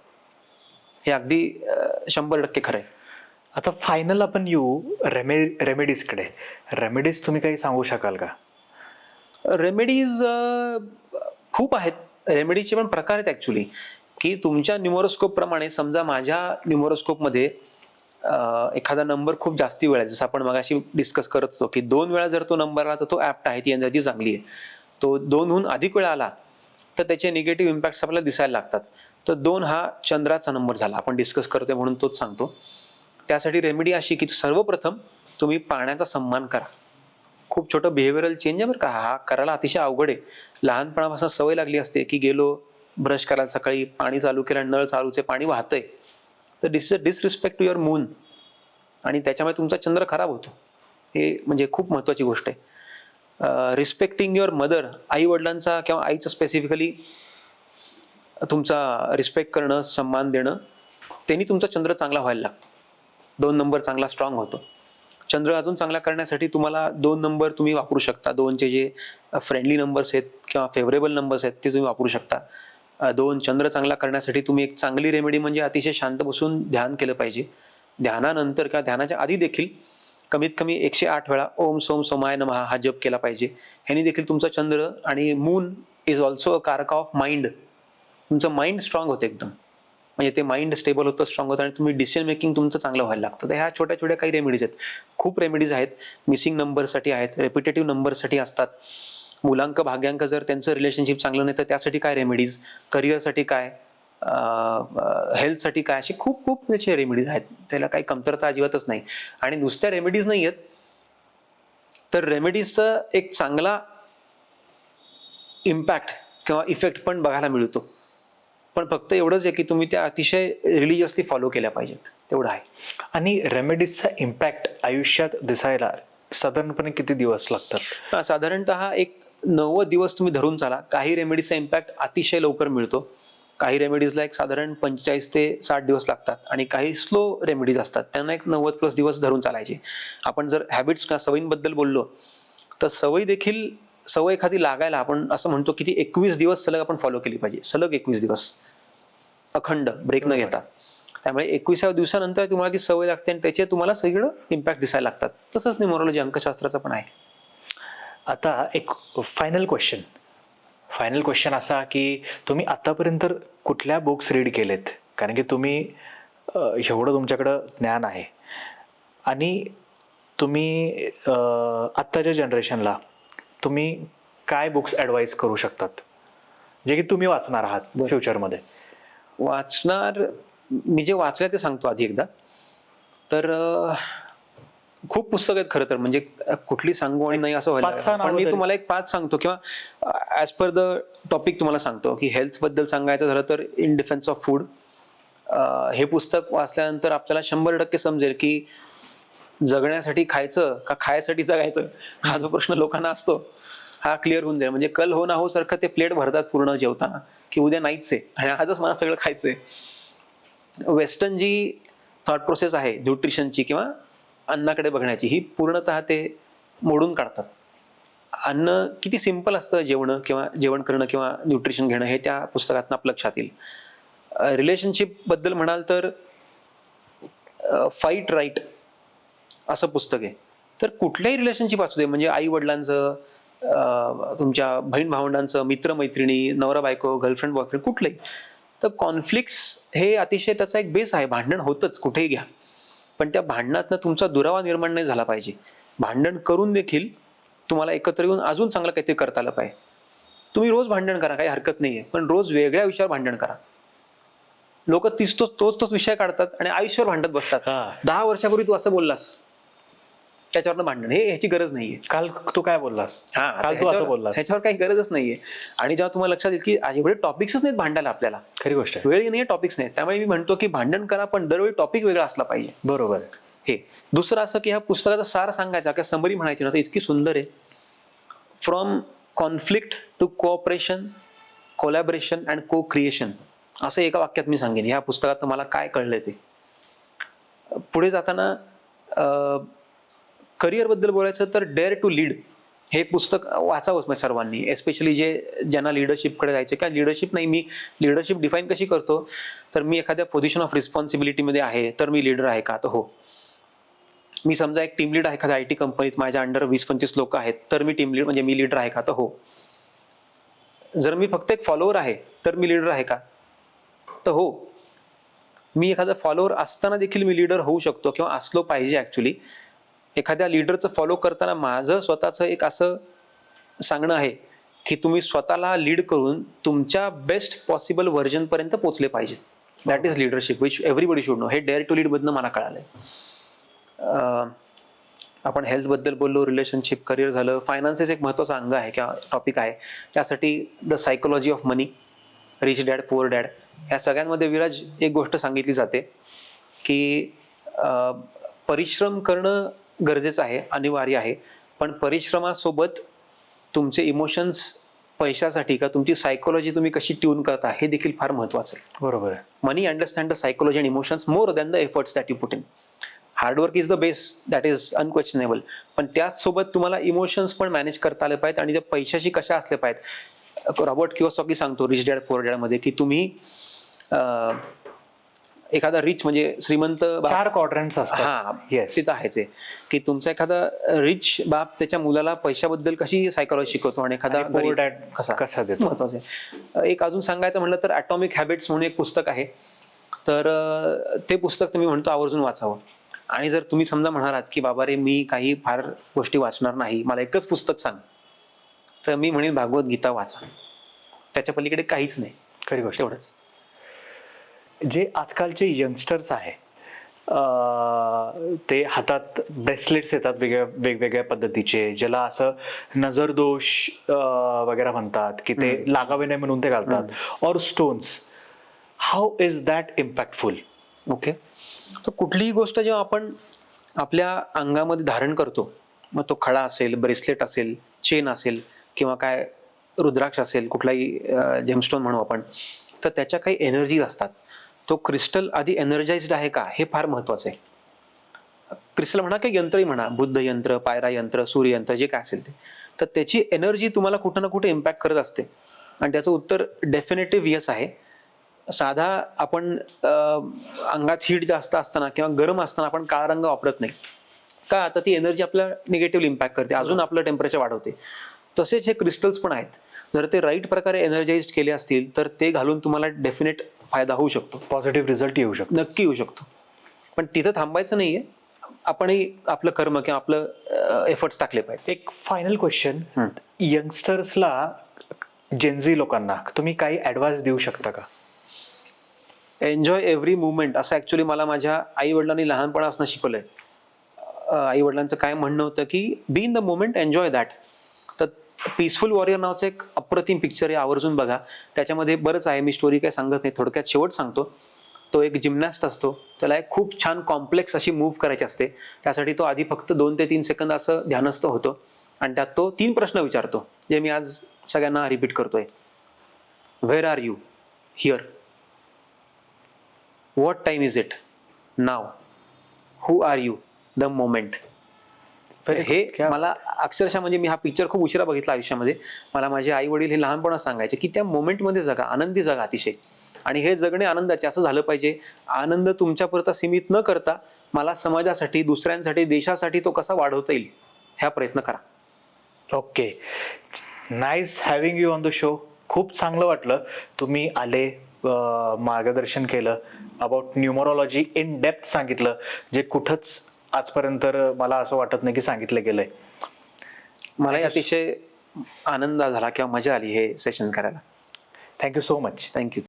हे अगदी 100% खरं आहे. आता फायनल आपण येऊ रेमेडीजकडे. रेमेडीज तुम्ही काही सांगू शकाल का? रेमेडीज खूप आहेत. रेमेडीचे पण प्रकार आहेत ऍक्च्युली, की तुमच्या न्यूमरोस्कोप प्रमाणे. समजा माझ्या न्यूमरोस्कोपमध्ये एखादा नंबर खूप जास्ती वेळा, जसं आपण मगाशी डिस्कस करत होतो की 2 वेळा जर तो नंबर आला तर तो ऍप्ट आहे, ती एनर्जी चांगली आहे. तो 2हून अधिक वेळा आला तर त्याचे निगेटिव्ह इम्पॅक्ट्स आपल्याला दिसायला लागतात. तर 2 हा चंद्राचा नंबर झाला, आपण डिस्कस करतोय म्हणून तोच सांगतो. त्यासाठी रेमेडी अशी की सर्वप्रथम तुम्ही पाण्याचा सन्मान करा. खूप छोटं बिहेवियरल चेंज आहे बरं का, हा करायला अतिशय अवघड आहे. लहानपणापासून सवय लागली असते की गेलो ब्रश करायला सकाळी, पाणी चालू केलं, नळ चालूचे, पाणी वाहतंय, तर this is disrespect to your moon आणि त्याच्यामुळे तुमचा चंद्र खराब होतो. हे म्हणजे खूप महत्वाची गोष्ट आहे. रिस्पेक्टिंग युअर मदर, आई वडिलांचा किंवा आईचं स्पेसिफिकली तुमचा रिस्पेक्ट करणं, सन्मान देणं, त्यांनी तुमचा चंद्र चांगला व्हायला लागतो. 2 नंबर चांगला स्ट्रॉंग होतो. चंद्र अजून चांगला करण्यासाठी तुम्हाला 2 नंबर तुम्ही वापरू शकता. 2चे जे फ्रेंडली नंबर्स आहेत किंवा फेवरेबल नंबर्स आहेत ते तुम्ही वापरू शकता. 2 चंद्र चांगला करण्यासाठी तुम्ही एक चांगली रेमेडी म्हणजे अतिशय शांत बसून ध्यान केलं पाहिजे. ध्यानानंतर किंवा ध्यानाच्या आधी देखील कमीत कमी 108 वेळा ओम सोम सोमाय नमः हा जप केला पाहिजे. ह्यानी देखील तुमचा चंद्र आणि मून इज ऑल्सो अ कारक ऑफ माइंड, तुमचं माइंड स्ट्रॉंग होतं एकदम, म्हणजे ते माइंड स्टेबल होतं, स्ट्रॉंग होतं आणि तुम्ही डिसिजन मेकिंग तुमचं चांगलं व्हायला लागतं. तर ह्या छोट्या छोट्या काही रेमेडीज आहेत. खूप रेमेडीज आहेत. मिसिंग नंबरसाठी आहेत, रेपिटेटिव्ह नंबरसाठी असतात, मुलांक भाग्यांक जर त्यांचं रिलेशनशिप चांगलं नाही तर त्यासाठी काय रेमेडीज, करिअरसाठी काय, हेल्थसाठी काय, असे खूप खूप त्याचे रेमेडीज आहेत. त्याला काही कमतरता अजिबातच नाही. आणि नुसत्या रेमेडीज नाही आहेत, तर रेमेडीजचा एक चांगला इम्पॅक्ट किंवा इफेक्ट पण बघायला मिळतो. पण फक्त एवढंच आहे की तुम्ही त्या अतिशय रिलिजियसली फॉलो केल्या पाहिजेत, तेवढं आहे. आणि रेमेडीजचा इम्पॅक्ट आयुष्यात दिसायला साधारणपणे किती दिवस लागतात? साधारणतः एक 90 दिवस तुम्ही धरून चाला. काही रेमेडीजचा इम्पॅक्ट अतिशय लवकर मिळतो, काही रेमेडीजला एक साधारण 45 ते 60 दिवस लागतात आणि काही स्लो रेमेडीज असतात, त्यांना एक 90+ दिवस धरून चालायचे. आपण जर हॅबिट्स किंवा सवयींबद्दल बोललो तर सवय एखादी लागायला आपण असं म्हणतो की ती 21 दिवस सलग आपण फॉलो केली पाहिजे. सलग 21 दिवस अखंड ब्रेक न घेता. त्यामुळे 21व्या दिवसानंतर तुम्हाला ती सवय लागते आणि त्याचे तुम्हाला सगळं इम्पॅक्ट दिसायला लागतात. तसंच न्यूमरोलॉजी अंकशास्त्राचं पण आहे. आता एक फायनल क्वेश्चन असा की तुम्ही आतापर्यंत कुठल्या बुक्स रीड केलेत? कारण की तुम्ही एवढं तुमच्याकडं ज्ञान आहे आणि तुम्ही आत्ताच्या जनरेशनला तुम्ही काय बुक्स ॲडवाईज करू शकतात जे की तुम्ही वाचणार आहात फ्युचरमध्ये? वाचणार, मी जे वाचलंय ते सांगतो आधी एकदा. तर खूप पुस्तकं आहेत खरं तर, म्हणजे कुठली सांगू आणि नाही असं व्हायला, पण मी तुम्हाला एक 5 सांगतो किंवा ऍज पर द टॉपिक तुम्हाला सांगतो. की हेल्थ बद्दल सांगायचं झालं तर इन डिफेन्स ऑफ फूड हे पुस्तक वाचल्यानंतर आपल्याला 100% समजेल की जगण्यासाठी खायचं का खायसाठी जगायचं, हा जो प्रश्न लोकांना असतो हा क्लिअर होऊन जाईल. म्हणजे कल हो ना हो सारखं ते प्लेट भरतात पूर्ण जेवताना की उद्या नाहीच आहे आणि आजच मला सगळं खायचंय. वेस्टर्न जी थॉट प्रोसेस आहे न्यूट्रिशनची किंवा अन्नाकडे बघण्याची, ही पूर्णतः ते मोडून काढतात. अन्न किती सिंपल असतं जेवण करणं किंवा न्यूट्रिशन घेणं, हे त्या पुस्तकातून आपल्या लक्षात येईल. रिलेशनशिप बद्दल म्हणाल तर फाईट राईट असं पुस्तक आहे. तर कुठल्याही रिलेशनशिप असू दे, म्हणजे आई वडिलांचं, तुमच्या बहीण भावंडांचं, मित्र मैत्रिणी, नवरा बायको, गर्लफ्रेंड बॉयफ्रेंड, कुठलंही, तर कॉन्फ्लिक्ट्स हे अतिशय त्याचा एक बेस आहे. भांडण होतच कुठेही घ्या, पण त्या भांडणातनं तुमचा दुरावा निर्माण नाही झाला पाहिजे. भांडण करून देखील तुम्हाला एकत्र येऊन अजून चांगलं काहीतरी करता आलं पाहिजे. तुम्ही रोज भांडण करा, काही हरकत नाहीये, पण रोज वेगळ्या विषयावर भांडण करा. लोक तोच विषय काढतात आणि आयुष्यावर भांडत बसतात. 10 वर्षापूर्वी तू असं बोललास, त्याच्यावरनं भांडण, ह्याची गरज नाहीये. काल तू काय बोललास, काल तू असं बोललास, ह्याच्यावर काही गरजच नाहीये. आणि जेव्हा तुम्हाला लक्षात येईल की एवढे टॉपिक्सच नाहीत भांडायला आपल्याला, खरी गोष्ट आहे, वेळ नाही, टॉपिक्स नाही, त्यामुळे मी म्हणतो की भांडण करा, पण दरवेळी टॉपिक वेगळा असला पाहिजे. बरोबर. हे दुसरं असं की ह्या पुस्तकाचा सार सांगायचा किंवा समरी म्हणायची ना, तर इतकी सुंदर आहे. From conflict to cooperation, collaboration and co creation, असं एका वाक्यात मी सांगेन ह्या पुस्तकात मला काय कळलंय ते. पुढे जाताना करिअर बद्दल बोलायचं तर डेअर टू लीड हे पुस्तक वाचावंच म्हणजे सर्वांनी, एस्पेशली ज्यांना लिडरशिपकडे जायचं. काय लिडरशिप नाही, मी लिडरशिप डिफाईन कशी करतो, तर मी एखाद्या पोझिशन ऑफ रिस्पॉन्सिबिलिटीमध्ये आहे तर मी लीडर आहे का, तर हो. मी समजा एक टीम लीड आहे एखाद्या IT कंपनीत, माझ्या अंडर 20-25 लोक आहेत, तर मी टीम लीड म्हणजे मी लीडर आहे का, तर हो. जर मी फक्त एक फॉलोअर आहे तर मी लीडर आहे का, तर हो. मी एखादा फॉलोअर असताना देखील मी लीडर होऊ शकतो किंवा असलो पाहिजे. ऍक्च्युली एखाद्या लीडरचं फॉलो करताना माझं स्वतःचं एक असं सांगणं आहे की तुम्ही स्वतःला लीड करून तुमच्या बेस्ट पॉसिबल व्हर्जन पर्यंत पोहोचले पाहिजेत. That is leadership which everybody should know. हे डेअर टू लीड मधनं मला कळालंय. आपण हेल्थ बद्दल बोललो, रिलेशनशिप, करिअर झालं, फायनान्सेस एक महत्वाचा अंग आहे किंवा टॉपिक आहे. त्यासाठी the psychology of money, rich dad, poor dad, ह्या सगळ्यांमध्ये विराज एक गोष्ट सांगितली जाते की परिश्रम करणं गरजेचं आहे, अनिवार्य आहे, पण परिश्रमासोबत तुमचे इमोशन्स पैशासाठी का तुमची सायकोलॉजी तुम्ही कशी ट्यून करता हे देखील फार महत्वाचं आहे. बरोबर आहे. Money understand the psychology and emotions more than the efforts that you put in. Hard work is the base, that is unquestionable, पण त्याचसोबत तुम्हाला इमोशन्स पण मॅनेज करता आले पाहिजेत आणि त्या पैशाशी कशा असले पाहिजेत. रॉबर्ट कियोसाकी सांगतो रिच डॅड पुअर डॅड मध्ये की तुम्ही एखादा रिच म्हणजे श्रीमंत 4 क्वाड्रंट्स असतात. हा Yes. तिथं आहेच आहे की तुमचा एखादा रिच बाप त्याच्या मुलाला पैशाबद्दल कशी सायकोलॉजी शिकवतो आणि एखादा आणि poor गरीब dad कसा देतो. महत्वाचं आहे. एक अजून सांगायचं म्हणलं तर ॲटॉमिक हॅबिट्स म्हणून एक पुस्तक आहे, तर ते पुस्तक तुम्ही म्हणतो आवर्जून वाचावं. आणि जर तुम्ही समजा म्हणालात की बाबा रे मी काही फार गोष्टी वाचणार नाही, मला एकच पुस्तक सांग, तर मी म्हणेन भागवत गीता वाचा. त्याच्या पलीकडे काहीच नाही. खरी गोष्ट. तेवढंच. जे आजकालचे यंगस्टर्स आहे ते हातात ब्रेसलेट्स येतात वेगवेगळ्या पद्धतीचे, ज्याला असं नजरदोष वगैरे म्हणतात की ते लागावे नाही म्हणून ते घालतात, और stones. How is that impactful? Okay, तर कुठलीही गोष्ट जेव्हा आपण आपल्या अंगामध्ये धारण करतो, मग तो खडा असेल, ब्रेसलेट असेल, चेन असेल किंवा काय रुद्राक्ष असेल, कुठलाही जेमस्टोन म्हणू आपण, तर त्याच्या काही एनर्जीज असतात. तो क्रिस्टल आधी एनर्जाइज्ड आहे का हे फार महत्वाचं आहे. क्रिस्टल म्हणा किंवा यंत्रही म्हणा, बुद्ध यंत्र, पायरा यंत्र, सूर्ययंत्र, जे काय असेल ते, तर त्याची एनर्जी तुम्हाला कुठं ना कुठे इम्पॅक्ट करत असते. आणि त्याचं उत्तर डेफिनेटिव्ह येस आहे. साधा आपण अंगात हीट जास्त असताना किंवा गरम असताना आपण काळा रंग वापरत नाही का, आता ती एनर्जी आपल्या निगेटिव्हली इम्पॅक्ट करते, अजून आपलं टेम्परेचर वाढवते. तसेच हे क्रिस्टल्स पण आहेत, जर ते राईट प्रकारे एनर्जाइज केले असतील तर ते घालून तुम्हाला डेफिनेट फायदा होऊ शकतो, पॉझिटिव्ह रिझल्ट येऊ शकतो, नक्की येऊ शकतो. पण तिथं थांबायचं नाहीये, आपणही आपलं कर्म किंवा आपलं एफर्ट्स टाकले पाहिजे. एक फायनल क्वेश्चन, यंगस्टर्सला, जेनझी लोकांना तुम्ही काही ऍडवाइस देऊ शकता का? एन्जॉय एव्हरी मुवमेंट, असं ऍक्च्युली मला माझ्या आई वडिलांनी लहानपणापासून शिकवलंय. आई वडिलांचं काय म्हणणं होतं की be in the moment, enjoy that. तर पीसफुल वॉरियर नावाचं एक अप्रतिम पिक्चर आहे, आवर्जून बघा. त्याच्यामध्ये बरंच आहे, मी स्टोरी काय सांगत नाही, थोडक्यात शेवट सांगतो. तो एक जिम्नॅस्ट असतो, त्याला एक खूप छान कॉम्प्लेक्स अशी मूव्ह करायची असते. त्यासाठी तो आधी फक्त 2 ते 3 सेकंद असं ध्यानस्थ होतो आणि त्यात तो 3 प्रश्न विचारतो, जे मी आज सगळ्यांना रिपीट करतोय. Where are you? Here. What time is it? Now. Who are you? The moment. हे मला अक्षरशः, म्हणजे मी हा पिक्चर खूप उशिरा बघितला आयुष्यामध्ये. मला माझे आई वडील हे लहानपणा सांगायचे की त्या मोमेंटमध्ये जगा, आनंदी जगा अतिशय. आणि हे जगणे आनंदाचे असं झालं पाहिजे. आनंद तुमच्यापुरता सीमित न करता मला समाजासाठी, दुसऱ्यांसाठी, देशासाठी तो कसा वाढवता येईल ह्या प्रयत्न करा. Okay, nice having you on the show. खूप चांगलं वाटलं तुम्ही आले, मार्गदर्शन केलं, अबाउट न्यूमरोलॉजी इन डेप्थ सांगितलं, जे कुठंच आजपर्यंत मला असं वाटत नाही की सांगितलं गेलंय. मलाही अतिशय आनंद झाला किंवा मजा आली हे सेशन करायला. Thank you so much. थँक्यू.